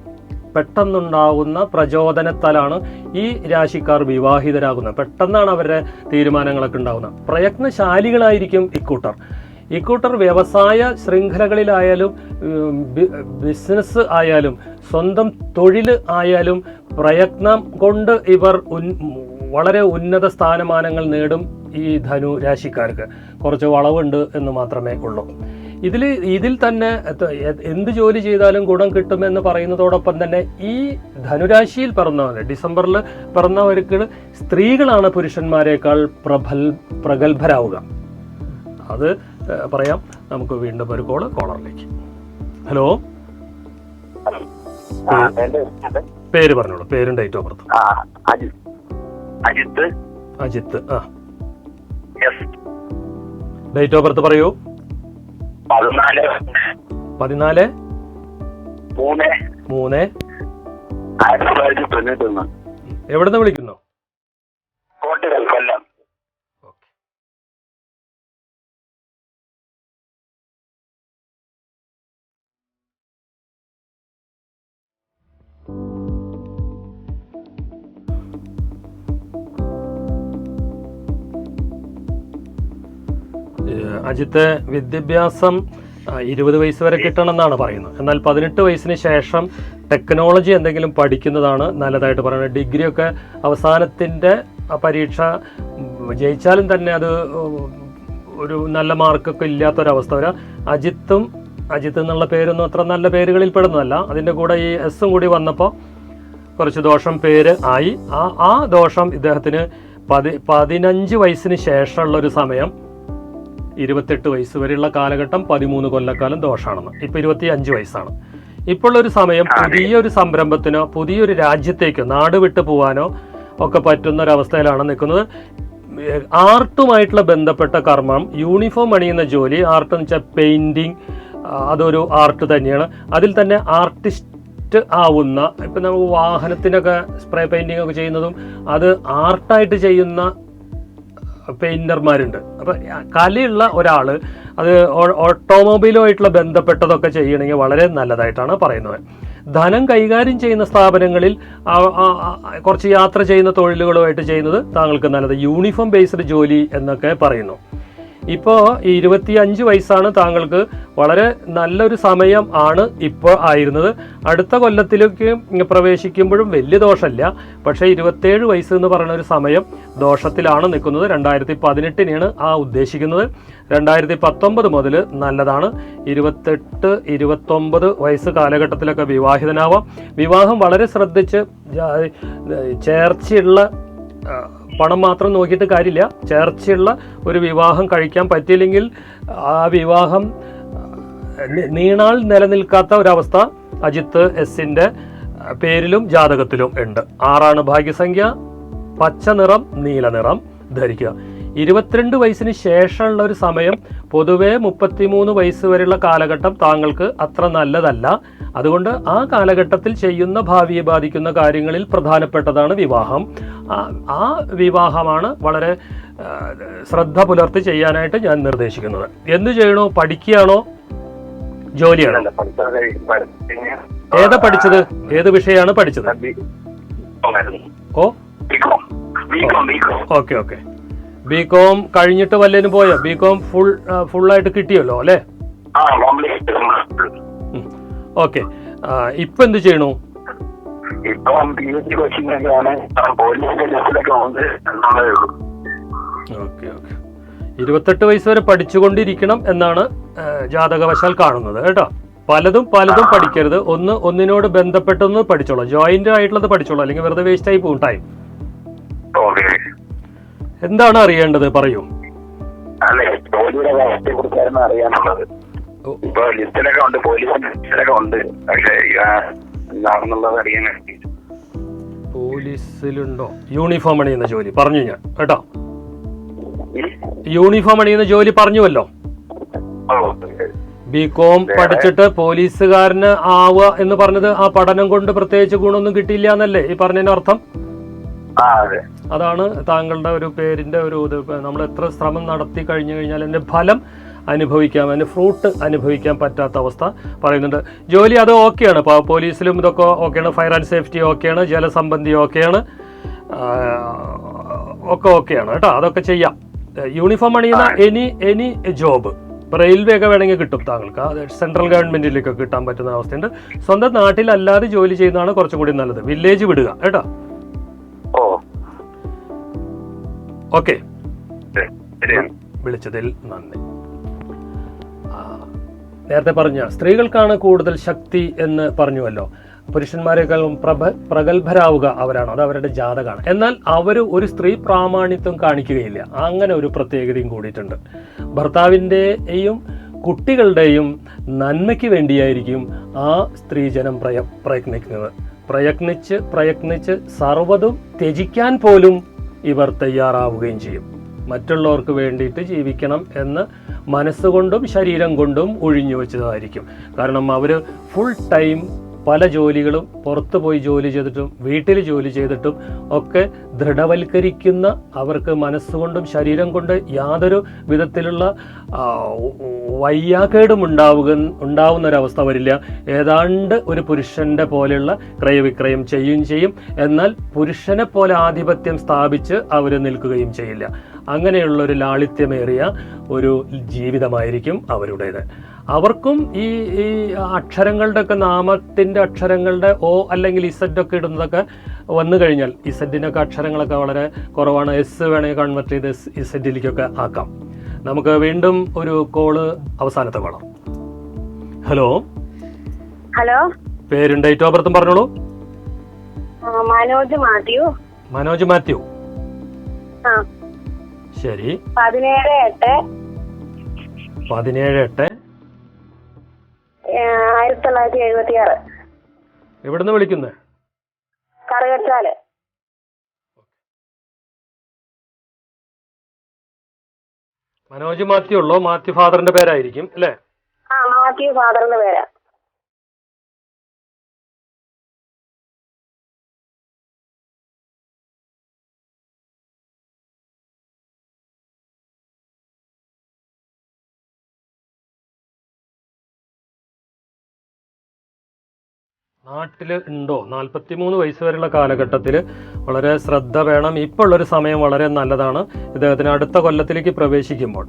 പെട്ടെന്നുണ്ടാകുന്ന പ്രചോദനത്താലാണ് ഈ രാശിക്കാർ വിവാഹിതരാകുന്നത്. പെട്ടെന്നാണ് അവരുടെ തീരുമാനങ്ങളൊക്കെ ഉണ്ടാകുന്നത്. പ്രയത്നശാലികളായിരിക്കും ഇക്കൂട്ടർ വ്യവസായ ശൃംഖലകളിലായാലും ബിസിനസ് ആയാലും സ്വന്തം തൊഴിൽ ആയാലും പ്രയത്നം കൊണ്ട് ഇവർ വളരെ ഉന്നത സ്ഥാനമാനങ്ങൾ നേടും. ഈ ധനു രാശിക്കാർക്ക് കുറച്ച് വളവുണ്ട് എന്ന് മാത്രമേ ഉള്ളൂ. ഇതിൽ തന്നെ എന്ത് ജോലി ചെയ്താലും ഗുണം കിട്ടുമെന്ന് പറയുന്നതോടൊപ്പം തന്നെ ഈ ധനുരാശിയിൽ പിറന്നവർ, ഡിസംബറിൽ പിറന്നവർക്ക് സ്ത്രീകളാണ് പുരുഷന്മാരെക്കാൾ പ്രഗത്ഭരാവുക. അത് പറയാം. നമുക്ക് വീണ്ടും ഒരു കോളറിലേക്ക്. ഹലോ, പേര് പറഞ്ഞോളൂ, പേരും date of birth. Ajith. Date of birth പറയൂ. 14/3/1991. എവിടുന്ന് വിളിക്കുന്നു? കോട്ടയം, കൊല്ലം. അജിത്ത്, വിദ്യാഭ്യാസം 20 വയസ്സ് വരെ കിട്ടണമെന്നാണ് പറയുന്നത്. എന്നാൽ 18 വയസ്സിന് ശേഷം ടെക്നോളജി എന്തെങ്കിലും പഠിക്കുന്നതാണ് നല്ലതായിട്ട് പറയുന്നത്. ഡിഗ്രിയൊക്കെ അവസാനത്തിൻ്റെ പരീക്ഷ ജയിച്ചാലും തന്നെ അത് ഒരു നല്ല മാർക്കൊക്കെ ഇല്ലാത്തൊരവസ്ഥ വരാം. അജിത്ത് എന്നുള്ള പേരൊന്നും അത്ര നല്ല പേരുകളിൽ പെടുന്നതല്ല. അതിൻ്റെ കൂടെ ഈ എസ്സും കൂടി വന്നപ്പോൾ കുറച്ച് ദോഷം പേര് ആയി. ആ ദോഷം ഇദ്ദേഹത്തിന് 15 വയസ്സിന് ശേഷമുള്ളൊരു സമയം, 28 വയസ്സ് വരെയുള്ള കാലഘട്ടം 13 കൊല്ലക്കാലം ദോഷമാണെന്ന്. ഇപ്പോൾ 25 വയസ്സാണ്. ഇപ്പോഴൊരു സമയം പുതിയൊരു സംരംഭത്തിനോ പുതിയൊരു രാജ്യത്തേക്കോ നാട് വിട്ടു പോകാനോ ഒക്കെ പറ്റുന്ന ഒരവസ്ഥയിലാണ് നിൽക്കുന്നത്. ആർട്ടുമായിട്ടുള്ള ബന്ധപ്പെട്ട കർമ്മം, യൂണിഫോം അണിയുന്ന ജോലി, ആർട്ട് എന്ന് വെച്ചാൽ പെയിൻറ്റിങ്, അതൊരു ആർട്ട് തന്നെയാണ്. അതിൽ തന്നെ ആർട്ടിസ്റ്റ് ആവുന്ന, ഇപ്പം നമുക്ക് വാഹനത്തിനൊക്കെ സ്പ്രേ പെയിൻറ്റിങ് ഒക്കെ ചെയ്യുന്നതും അത് ആർട്ടായിട്ട് ചെയ്യുന്ന പെയിൻറ്റർമാരുണ്ട്. അപ്പം കലയുള്ള ഒരാൾ അത് ഓട്ടോമൊബൈലുമായിട്ടുള്ള ബന്ധപ്പെട്ടതൊക്കെ ചെയ്യണമെങ്കിൽ വളരെ നല്ലതായിട്ടാണ് പറയുന്നത്. ധനം കൈകാര്യം ചെയ്യുന്ന സ്ഥാപനങ്ങളിൽ കുറച്ച് യാത്ര ചെയ്യുന്ന തൊഴിലുകളുമായിട്ട് ചെയ്യുന്നത് താങ്കൾക്ക് നല്ലത്. യൂണിഫോം ബേസ്ഡ് ജോലി എന്നൊക്കെ പറയുന്നു. ഇപ്പോൾ ഈ 25 വയസ്സാണ് താങ്കൾക്ക്. വളരെ നല്ലൊരു സമയം ആണ് ഇപ്പോൾ ആയിരുന്നത്. അടുത്ത കൊല്ലത്തിലേക്ക് പ്രവേശിക്കുമ്പോഴും വലിയ ദോഷമില്ല. പക്ഷേ 27 വയസ്സ് എന്ന് പറയുന്ന ഒരു സമയം ദോഷത്തിലാണ് നിൽക്കുന്നത്. 2018 ആ ഉദ്ദേശിക്കുന്നത്. 2019 മുതൽ നല്ലതാണ്. 28, 29 വയസ്സ് കാലഘട്ടത്തിലൊക്കെ വിവാഹിതനാവാം. വിവാഹം വളരെ ശ്രദ്ധിച്ച്, ചേർച്ചയുള്ള പണം മാത്രം നോക്കിയിട്ട് കാര്യമില്ല. ചേർച്ചയുള്ള ഒരു വിവാഹം കഴിക്കാൻ പറ്റിയില്ലെങ്കിൽ ആ വിവാഹം നീണാൾ നിലനിൽക്കാത്ത ഒരവസ്ഥ അജിത്ത് എസിൻ്റെ പേരിലും ജാതകത്തിലും ഉണ്ട്. 6 ഭാഗ്യസംഖ്യ, പച്ച നിറം, നീല നിറം ധരിക്കുക. 22 വയസ്സിന് ശേഷമുള്ള ഒരു സമയം, പൊതുവേ 33 വയസ്സ് വരെയുള്ള കാലഘട്ടം താങ്കൾക്ക് അത്ര നല്ലതല്ല. അതുകൊണ്ട് ആ കാലഘട്ടത്തിൽ ചെയ്യുന്ന ഭാവിയെ ബാധിക്കുന്ന കാര്യങ്ങളിൽ പ്രധാനപ്പെട്ടതാണ് വിവാഹം. ആ വിവാഹമാണ് വളരെ ശ്രദ്ധ പുലർത്തി ചെയ്യാനായിട്ട് ഞാൻ നിർദ്ദേശിക്കുന്നത്. എന്ത് ചെയ്യണോ? പഠിക്കുകയാണോ ജോലിയാണോ? ഏതാ പഠിച്ചത്? ഏത് വിഷയമാണ് പഠിച്ചത്? ഓക്കെ. ബികോം കഴിഞ്ഞിട്ട് വല്ലതിനും പോയോ? ബികോം ഫുള്ളായിട്ട് കിട്ടിയല്ലോ അല്ലേ? ഓക്കെ. ഇപ്പൊ എന്ത് ചെയ്യണു? 28 വയസ്സ് വരെ പഠിച്ചുകൊണ്ടിരിക്കണം എന്നാണ് ജാതകവശാൽ കാണുന്നത് കേട്ടോ. പലതും പഠിക്കരുത്. ഒന്നിനോട് ബന്ധപ്പെട്ടൊന്ന് പഠിച്ചോളൂ. ജോയിന്റ് ആയിട്ടുള്ളത് പഠിച്ചോളൂ, അല്ലെങ്കിൽ വെറുതെ വേസ്റ്റ് ആയി പോകും ടൈം. എന്താണ് അറിയേണ്ടത്? പറയൂ. പോലീസിലുണ്ടോ യൂണിഫോം അണിയുന്ന ജോലി? പറഞ്ഞു ഞാൻ കേട്ടോ. യൂണിഫോം അണിയുന്ന ജോലി പറഞ്ഞുവല്ലോ. ബികോം പഠിച്ചിട്ട് പോലീസുകാരന് ആവുക എന്ന് പറഞ്ഞത് ആ പഠനം കൊണ്ട് പ്രത്യേകിച്ച് ഗുണമൊന്നും കിട്ടിയില്ല എന്നല്ലേ ഈ പറഞ്ഞതിന് അർത്ഥം? അതാണ് താങ്കളുടെ ഒരു പേരിന്റെ ഒരു ഇത്. നമ്മൾ എത്ര ശ്രമം നടത്തി കഴിഞ്ഞു കഴിഞ്ഞാൽ അതിന്റെ ഫലം അനുഭവിക്കാം, അതിന്റെ ഫ്രൂട്ട് അനുഭവിക്കാൻ പറ്റാത്ത അവസ്ഥ പറയുന്നുണ്ട്. ജോലി അത് ഓക്കെയാണ്. പോലീസിലും ഇതൊക്കെ ഓക്കെയാണ്. ഫയർ ആൻഡ് സേഫ്റ്റി ഓക്കെയാണ്. ജലസംബന്ധി ഓക്കെയാണ്. ഒക്കെ ഓക്കെയാണ് കേട്ടോ. അതൊക്കെ ചെയ്യാം. യൂണിഫോം അണിയുന്ന എനി ജോബ്, റെയിൽവേ ഒക്കെ വേണമെങ്കിൽ കിട്ടും താങ്കൾക്ക്. അത് സെൻട്രൽ ഗവൺമെന്റിലേക്ക് കിട്ടാൻ പറ്റുന്ന അവസ്ഥയുണ്ട്. സ്വന്തം നാട്ടിലല്ലാതെ ജോലി ചെയ്യുന്നതാണ് കുറച്ചും കൂടി നല്ലത്. വില്ലേജ് വിടുക കേട്ടോ. ഓക്കെ, വിളിച്ചതിൽ നന്ദി. നേരത്തെ പറഞ്ഞ സ്ത്രീകൾക്കാണ് കൂടുതൽ ശക്തി എന്ന് പറഞ്ഞുവല്ലോ. പുരുഷന്മാരെക്കാളും പ്രഗത്ഭരാവുക അവരാണ്. അത് അവരുടെ ജാതകമാണ്. എന്നാൽ അവർ ഒരു സ്ത്രീ പ്രാമാണിത്വം കാണിക്കുകയില്ല. അങ്ങനെ ഒരു പ്രത്യേകതയും കൂടിയിട്ടുണ്ട്. ഭർത്താവിൻ്റെയും കുട്ടികളുടെയും നന്മയ്ക്ക് വേണ്ടിയായിരിക്കും ആ സ്ത്രീജനം പ്രയത്നിക്കുന്നത്. പ്രയത്നിച്ച് സർവ്വതും ത്യജിക്കാൻ പോലും ഇവർ തയ്യാറാവുകയും ചെയ്യും. മറ്റുള്ളവർക്ക് വേണ്ടിയിട്ട് ജീവിക്കണം എന്ന് മനസ്സുകൊണ്ടും ശരീരം കൊണ്ടും ഒഴിഞ്ഞു വെച്ചതായിരിക്കും. കാരണം അവർ ഫുൾ ടൈം പല ജോലികളും പുറത്തു പോയി ജോലി ചെയ്തിട്ടും വീട്ടിൽ ജോലി ചെയ്തിട്ടും ഒക്കെ ദൃഢവൽക്കരിക്കുന്ന, അവർക്ക് മനസ്സുകൊണ്ടും ശരീരം കൊണ്ട് യാതൊരു വിധത്തിലുള്ള വയ്യാക്കേടും ഉണ്ടാവുന്ന ഒരവസ്ഥ വരില്ല. ഏതാണ്ട് ഒരു പുരുഷന്റെ പോലെയുള്ള ക്രയവിക്രയം ചെയ്യുകയും ചെയ്യും. എന്നാൽ പുരുഷനെ പോലെ ആധിപത്യം സ്ഥാപിച്ച് അവർ നിൽക്കുകയും ചെയ്യില്ല. അങ്ങനെയുള്ളൊരു ലാളിത്യമേറിയ ഒരു ജീവിതമായിരിക്കും അവരുടേത്. അവർക്കും ഈ അക്ഷരങ്ങളുടെ ഒക്കെ നാമത്തിൻ്റെ അക്ഷരങ്ങളുടെ ഓ അല്ലെങ്കിൽ ഇസഡ് ഒക്കെ ഇടുന്നതൊക്കെ വന്നു കഴിഞ്ഞാൽ, ഇസഡിനൊക്കെ അക്ഷരങ്ങളൊക്കെ വളരെ കുറവാണ്. എസ് വേണമെങ്കിൽ കൺവെർട്ട് ചെയ്ത് ഇസഡിലേക്കൊക്കെ ആക്കാം. നമുക്ക് വീണ്ടും ഒരു കോള്, അവസാനത്തെ കോളാം. ഹലോ ഹലോ, പേരും ഡേറ്റ് ഓഫ് ബർത്തും പറഞ്ഞോളൂ. മനോജ് മാത്യു. മനോജ് മാത്യു, ശരി. 17/8/1976. എവിടുന്ന് വിളിക്കുന്നത്? കറുകച്ചാല്. മനോജ് മാത്യു ഉള്ളോ? മാത്യു ഫാദറിന്റെ പേരായിരിക്കും അല്ലേ? മാത്യു ഫാദറിന്റെ പേരാ. നാട്ടിൽ ഉണ്ടോ? 43 വയസ്സ് വരെയുള്ള കാലഘട്ടത്തിൽ വളരെ ശ്രദ്ധ വേണം. ഇപ്പോൾ ഉള്ളൊരു സമയം വളരെ നല്ലതാണ്. ഇദ്ദേഹത്തിന് അടുത്ത കൊല്ലത്തിലേക്ക് പ്രവേശിക്കുമ്പോൾ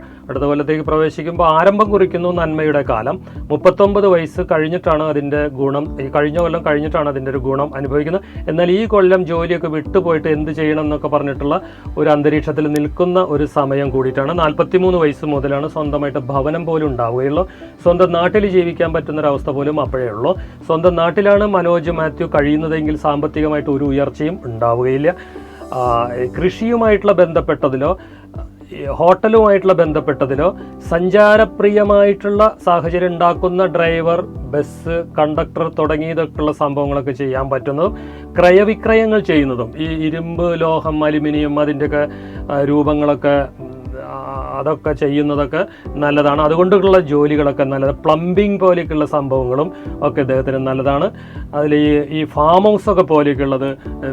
ആരംഭം കുറിക്കുന്നു നന്മയുടെ കാലം. 39 വയസ്സ് കഴിഞ്ഞിട്ടാണ് അതിൻ്റെ ഗുണം, കഴിഞ്ഞ കൊല്ലം കഴിഞ്ഞിട്ടാണ് അതിൻ്റെ ഒരു ഗുണം അനുഭവിക്കുന്നത്. എന്നാൽ ഈ കൊല്ലം ജോലിയൊക്കെ വിട്ടുപോയിട്ട് എന്ത് ചെയ്യണം എന്നൊക്കെ പറഞ്ഞിട്ടുള്ള ഒരു അന്തരീക്ഷത്തിൽ നിൽക്കുന്ന ഒരു സമയം കൂടിയിട്ടാണ്. 43 വയസ്സ് മുതലാണ് സ്വന്തമായിട്ട് ഭവനം പോലും ഉണ്ടാവുകയുള്ളൂ. സ്വന്തം നാട്ടിൽ ജീവിക്കാൻ പറ്റുന്നൊരവസ്ഥ പോലും അപ്പോഴേ ഉള്ളൂ. സ്വന്തം നാട്ടിലാണ് മനോജ് മാത്യു കഴിയുന്നതെങ്കിൽ സാമ്പത്തികമായിട്ട് ഒരു ഉയർച്ചയും ഉണ്ടാവുകയില്ല. കൃഷിയുമായിട്ടുള്ള ബന്ധപ്പെട്ടതിലോ ഹോട്ടലുമായിട്ടുള്ള ബന്ധപ്പെട്ടതിലോ സഞ്ചാരപ്രിയമായിട്ടുള്ള സാഹചര്യം ഉണ്ടാക്കുന്ന ഡ്രൈവർ, ബസ് കണ്ടക്ടർ തുടങ്ങിയതൊക്കെയുള്ള സംഭവങ്ങളൊക്കെ ചെയ്യാൻ പറ്റുന്നതും ക്രയവിക്രയങ്ങൾ ചെയ്യുന്നതും ഈ ഇരുമ്പ്, ലോഹം, അലുമിനിയം അതിൻ്റെയൊക്കെ രൂപങ്ങളൊക്കെ അതൊക്കെ ചെയ്യുന്നതൊക്കെ നല്ലതാണ്. അതുകൊണ്ടുള്ള ജോലികളൊക്കെ നല്ലത്. പ്ലംബിംഗ് പോലെയൊക്കെയുള്ള സംഭവങ്ങളും ഒക്കെ ഇദ്ദേഹത്തിന് നല്ലതാണ്. അതിൽ ഈ ഫാം ഹൗസൊക്കെ പോലെയൊക്കെയുള്ളത്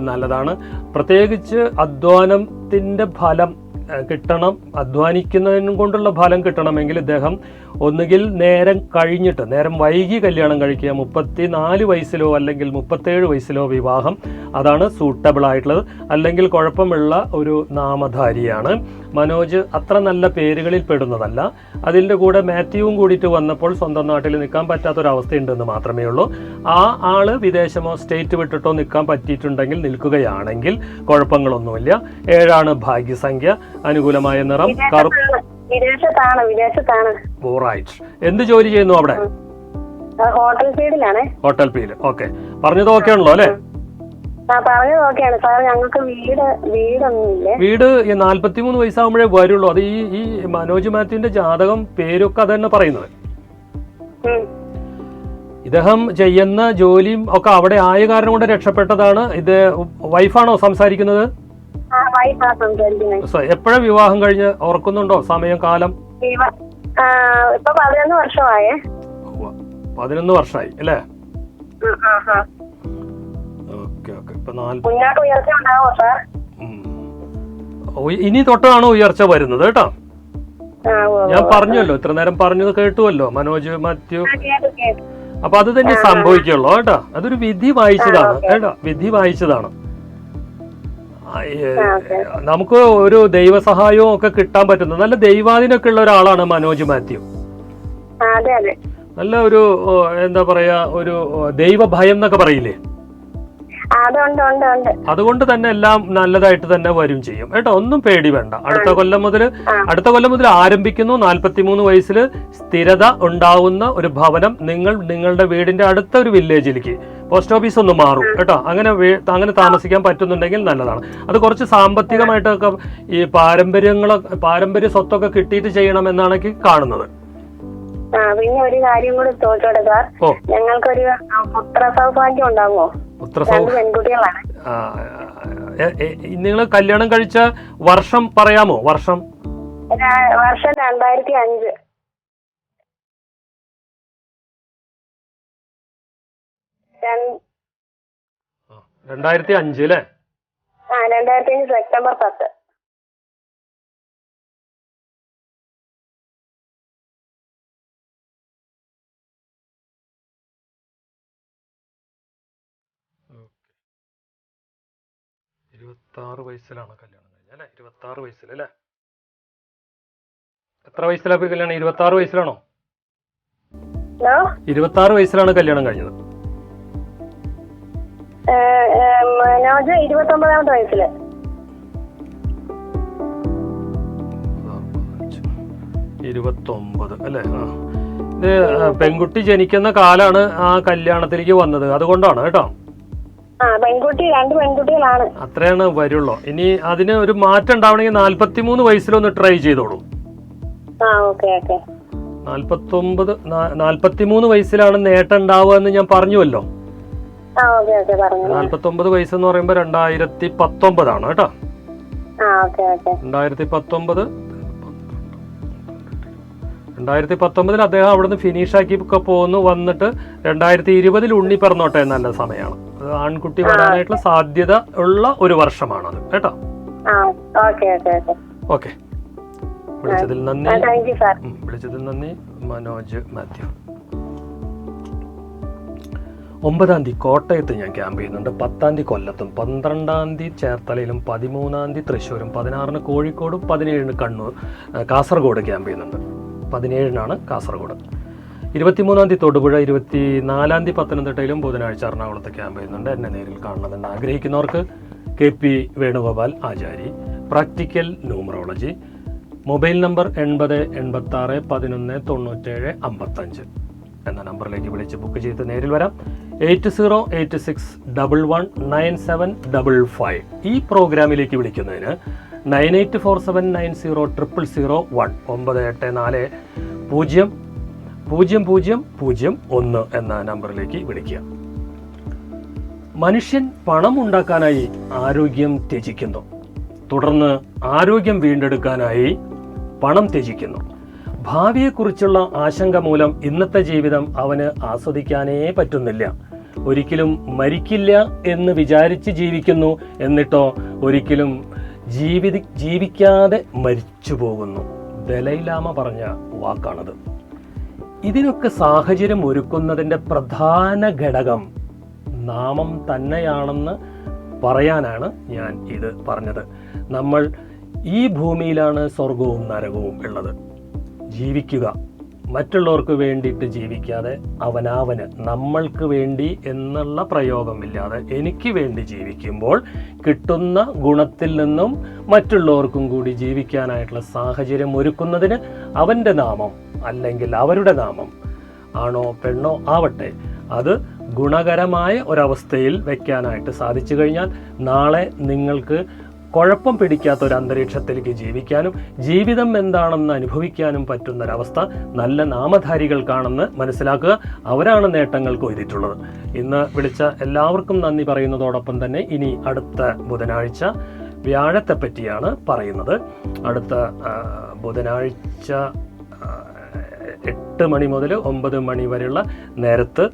നല്ലതാണ്. പ്രത്യേകിച്ച് അധ്വാനത്തിൻ്റെ ഫലം കിട്ടണം, അധ്വാനിക്കുന്നതിനും കൊണ്ടുള്ള ഫലം കിട്ടണമെങ്കിൽ ഇദ്ദേഹം ഒന്നുകിൽ നേരം വൈകി കല്യാണം കഴിക്കുക, 34 വയസ്സിലോ അല്ലെങ്കിൽ 37 വയസ്സിലോ വിവാഹം, അതാണ് സൂട്ടബിൾ ആയിട്ടുള്ളത്. അല്ലെങ്കിൽ കുഴപ്പമുള്ള ഒരു നാമധാരിയാണ്. മനോജ് അത്ര നല്ല പേരുകളിൽ പെടുന്നതല്ല. അതിൻ്റെ കൂടെ മാത്യുവും കൂടിയിട്ട് വന്നപ്പോൾ സ്വന്തം നാട്ടിൽ നിൽക്കാൻ പറ്റാത്തൊരവസ്ഥയുണ്ടെന്ന് മാത്രമേ ഉള്ളൂ. ആ ആള് വിദേശമോ സ്റ്റേറ്റ് വിട്ടിട്ടോ നിൽക്കാൻ പറ്റിയിട്ടുണ്ടെങ്കിൽ നിൽക്കുകയാണെങ്കിൽ കുഴപ്പങ്ങളൊന്നുമില്ല. 7 ഭാഗ്യസംഖ്യ, അനുകൂലമായ നിറം വിദേശത്താണ്. എന്ത് ജോലി ചെയ്യുന്നു അവിടെ? ഹോട്ടൽ ഫീൽഡിലാണ്. Hotel field. ഓക്കെ, പറഞ്ഞത് ഓക്കെ ആണല്ലോ അല്ലേ? പറഞ്ഞത് ഓക്കെയാണ് സാർ. ഞങ്ങൾക്ക് വീടൊന്നുമില്ല. വീട് 43 വയസ്സാകുമ്പോഴേ വരുള്ളൂ. അത് ഈ മനോജ് മാത്യുവിന്റെ ജാതകം പേരൊക്കെ അത് തന്നെ പറയുന്നത്. ഇദ്ദേഹം ചെയ്യുന്ന ജോലിയും ഒക്കെ അവിടെ ആയ കാരണം കൊണ്ട് രക്ഷപ്പെട്ടതാണ്. ഇത് വൈഫാണോ സംസാരിക്കുന്നത്? എപ്പോഴാ വിവാഹം കഴിഞ്ഞ് ഓർക്കുന്നുണ്ടോ? സമയം, കാലം? 11 വർഷമായി. 11 വർഷമായി അല്ലേ? ഇനി തൊട്ടാണ് ഉയർച്ച വരുന്നത് കേട്ടോ. ഞാൻ പറഞ്ഞല്ലോ, ഇത്ര നേരം പറഞ്ഞത് കേട്ടുവല്ലോ മനോജ് മാത്യു. അപ്പൊ അത് തന്നെ സംഭവിക്കുള്ളൂ കേട്ടോ. അതൊരു വിധി വായിച്ചതാണ് കേട്ടോ, വിധി വായിച്ചതാണ്. നമുക്ക് ഒരു ദൈവസഹായവും ഒക്കെ കിട്ടാൻ പറ്റുന്ന നല്ല ദൈവാധീനമൊക്കെ ഉള്ള ഒരാളാണ് മനോജ് മാത്യു. നല്ല ഒരു എന്താ പറയാ, ഒരു ദൈവഭയം എന്നൊക്കെ പറയില്ലേ, അതുകൊണ്ട് തന്നെ എല്ലാം നല്ലതായിട്ട് തന്നെ വരും ചെയ്യും കേട്ടോ. ഒന്നും പേടി വേണ്ട. അടുത്ത കൊല്ലം മുതൽ ആരംഭിക്കുന്നു. 43 വയസ്സിൽ സ്ഥിരത ഉണ്ടാവുന്ന ഒരു ഭവനം, നിങ്ങളുടെ വീടിന്റെ അടുത്ത ഒരു വില്ലേജിലേക്ക് പോസ്റ്റ് ഓഫീസ് ഒന്ന് മാറും കേട്ടോ. അങ്ങനെ താമസിക്കാൻ പറ്റുന്നുണ്ടെങ്കിൽ നല്ലതാണ്. അത് കുറച്ച് സാമ്പത്തികമായിട്ടൊക്കെ ഈ പാരമ്പര്യ സ്വത്തൊക്കെ കിട്ടിയിട്ട് ചെയ്യണം എന്നാണ് കാണുന്നത്. പിന്നെ ഒരു കാര്യം കൂടി ചോദിച്ചോട്ടെ സാർ, ഞങ്ങൾക്കൊരു പുത്ര സൗഭാഗ്യം ഉണ്ടാവുമോ? പെൺകുട്ടികളാണ്. നിങ്ങൾ കല്യാണം കഴിച്ച വർഷം പറയാമോ? വർഷം 2005. 2005 അല്ലേ? 2005 സെപ്റ്റംബർ 10. വയസ്സിലാണ് കല്യാണം കഴിഞ്ഞല്ലേ? 26 വയസ്സിലല്ലേ? എത്ര വയസ്സിലാ കല്യാണം? 26 വയസ്സിലാണോ? 26 വയസ്സിലാണ് കല്യാണം കഴിഞ്ഞത്. 29 വയസ്സില്. 29 അല്ലേ? ഇത് പെൺകുട്ടി ജനിക്കുന്ന കാലാണ് ആ കല്യാണത്തിലേക്ക് വന്നത്, അതുകൊണ്ടാണ് കേട്ടോ. പെൺകുട്ടി, 2 പെൺകുട്ടികളാണ്. അത്രയാണ് വരുള്ളൂ. ഇനി അതിന് ഒരു മാറ്റം ഉണ്ടാവണമെങ്കിൽ 43 വയസ്സിലൊന്ന് ട്രൈ ചെയ്തോളൂ. 43 വയസ്സിലാണ് നേട്ടം ഉണ്ടാവുക എന്ന് ഞാൻ പറഞ്ഞുവല്ലോ. 49 വയസ്സെന്ന് പറയുമ്പോ 2019 ആണ് കേട്ടോ. 2019 അദ്ദേഹം അവിടുന്ന് ഫിനിഷ് ആക്കി ഒക്കെ പോന്നു. വന്നിട്ട് 2020 ഉണ്ണി പിറന്നോട്ടെ, നല്ല സമയമാണ്. ആൺകുട്ടി വരാനായിട്ടുള്ള സാധ്യത ഉള്ള ഒരു വർഷമാണത് കേട്ടോ. ഓക്കെ, വിളിച്ചതിൽ നന്ദി മനോജ് മാത്യു. 9-ാം തീയതി കോട്ടയത്ത് ഞാൻ ക്യാമ്പ് ചെയ്യുന്നുണ്ട്, 10-ാം തീയതി കൊല്ലത്തും, 12-ാം തീയതി ചേർത്തലയിലും, 13-ാം തീയതി തൃശ്ശൂരും, 16-ന് കോഴിക്കോടും, 17-ന് കാസർഗോഡ് ക്യാമ്പ് ചെയ്യുന്നുണ്ട്. 17-നാണ് കാസർഗോഡ്. 23-ാം തീയതി തൊടുപുഴ, 24-ാം തീയതി പത്തനംതിട്ടയിലും, ബുധനാഴ്ച എറണാകുളത്ത് ക്യാമ്പ് ചെയ്യുന്നുണ്ട്. എന്നെ നേരിൽ കാണണമെന്ന് ആഗ്രഹിക്കുന്നവർക്ക് KP വേണുഗോപാൽ ആചാരി, പ്രാക്ടിക്കൽ ന്യൂമറോളജി, മൊബൈൽ നമ്പർ 8086119755 എന്ന നമ്പറിലേക്ക് വിളിച്ച് ബുക്ക് ചെയ്ത് നേരിൽ വരാം. 8086119755. ഈ പ്രോഗ്രാമിലേക്ക് വിളിക്കുന്നതിന് 9847900001 98400001 എന്ന നമ്പറിലേക്ക് വിളിക്കുക. മനുഷ്യൻ പണം ഉണ്ടാക്കാനായി ആരോഗ്യം ത്യജിക്കുന്നു, തുടർന്ന് ആരോഗ്യം വീണ്ടെടുക്കാനായി പണം ത്യജിക്കുന്നു. ഭാവിയെക്കുറിച്ചുള്ള ആശങ്ക മൂലം ഇന്നത്തെ ജീവിതം അവന് ആസ്വദിക്കാനേ പറ്റുന്നില്ല. ഒരിക്കലും മരിക്കില്ല എന്ന് വിചാരിച്ച് ജീവിക്കുന്നു, എന്നിട്ടോ ഒരിക്കലും ജീവിക്കാതെ മരിച്ചു പോകുന്നു. ദലൈലാമ പറഞ്ഞ വാക്കാണത്. ഇതിനൊക്കെ സാഹചര്യം ഒരുക്കുന്നതിൻ്റെ പ്രധാന ഘടകം നാമം തന്നെയാണെന്ന് പറയാനാണ് ഞാൻ ഇത് പറഞ്ഞത്. നമ്മൾ ഈ ഭൂമിയിലാണ് സ്വർഗവും നരകവും ഉള്ളത്. ജീവിക്കുക, മറ്റുള്ളവർക്ക് വേണ്ടിയിട്ട് ജീവിക്കാതെ അവനവന്, നമ്മൾക്ക് വേണ്ടി എന്നുള്ള പ്രയോഗമില്ലാതെ എനിക്ക് വേണ്ടി ജീവിക്കുമ്പോൾ കിട്ടുന്ന ഗുണത്തിൽ നിന്നും മറ്റുള്ളവർക്കും കൂടി ജീവിക്കാനായിട്ടുള്ള സാഹചര്യം ഒരുക്കുന്നതിന് അവൻ്റെ നാമം അല്ലെങ്കിൽ അവരുടെ നാമം ആണോ പെണ്ണോ ആവട്ടെ, അത് ഗുണകരമായ ഒരവസ്ഥയിൽ വെക്കാനായിട്ട് സാധിച്ചു കഴിഞ്ഞാൽ നാളെ നിങ്ങൾക്ക് കുഴപ്പം പിടിക്കാത്ത ഒരു അന്തരീക്ഷത്തിലേക്ക് ജീവിക്കാനും ജീവിതം എന്താണെന്ന് അനുഭവിക്കാനും പറ്റുന്നൊരവസ്ഥ നല്ല നാമധാരികൾക്കാണെന്ന് മനസ്സിലാക്കുക. അവരാണ് നേട്ടങ്ങൾ കൊയ്തിട്ടുള്ളത്. ഇന്ന് വിളിച്ച എല്ലാവർക്കും നന്ദി പറയുന്നതോടൊപ്പം തന്നെ ഇനി അടുത്ത ബുധനാഴ്ച വ്യാഴത്തെ പറ്റിയാണ് പറയുന്നത്. അടുത്ത ബുധനാഴ്ച 8 മണി മുതൽ 9 മണി വരെയുള്ള നേരത്ത്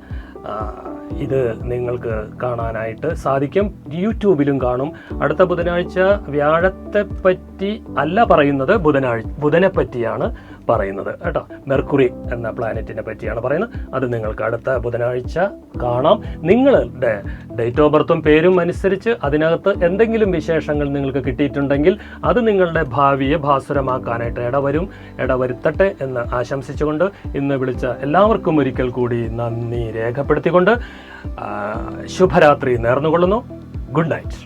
ഇത് നിങ്ങൾക്ക് കാണാനായിട്ട് സാധിക്കും. യൂട്യൂബിലും കാണും. അടുത്ത ബുധനാഴ്ച വ്യാഴത്തെ പറ്റി അല്ല പറയുന്നത്, ബുധനെ പറ്റിയാണ് പറയുന്നത് കേട്ടോ. മെർക്കുറി എന്ന പ്ലാനറ്റിനെ പറ്റിയാണ് പറയുന്നത്. അത് നിങ്ങൾക്ക് അടുത്ത ബുധനാഴ്ച കാണാം. നിങ്ങളുടെ ഡേറ്റ് ഓഫ് ബർത്തും പേരും അനുസരിച്ച് അതിനകത്ത് എന്തെങ്കിലും വിശേഷങ്ങൾ നിങ്ങൾക്ക് കിട്ടിയിട്ടുണ്ടെങ്കിൽ അത് നിങ്ങളുടെ ഭാവിയെ ഭാസുരമാക്കാനായിട്ട് ഇടവരുത്തട്ടെ എന്ന് ആശംസിച്ചുകൊണ്ട് ഇന്ന് വിളിച്ച എല്ലാവർക്കും ഒരിക്കൽ കൂടി നന്ദി രേഖപ്പെടുത്തിക്കൊണ്ട് ശുഭരാത്രി നേർന്നുകൊള്ളുന്നു. Good night.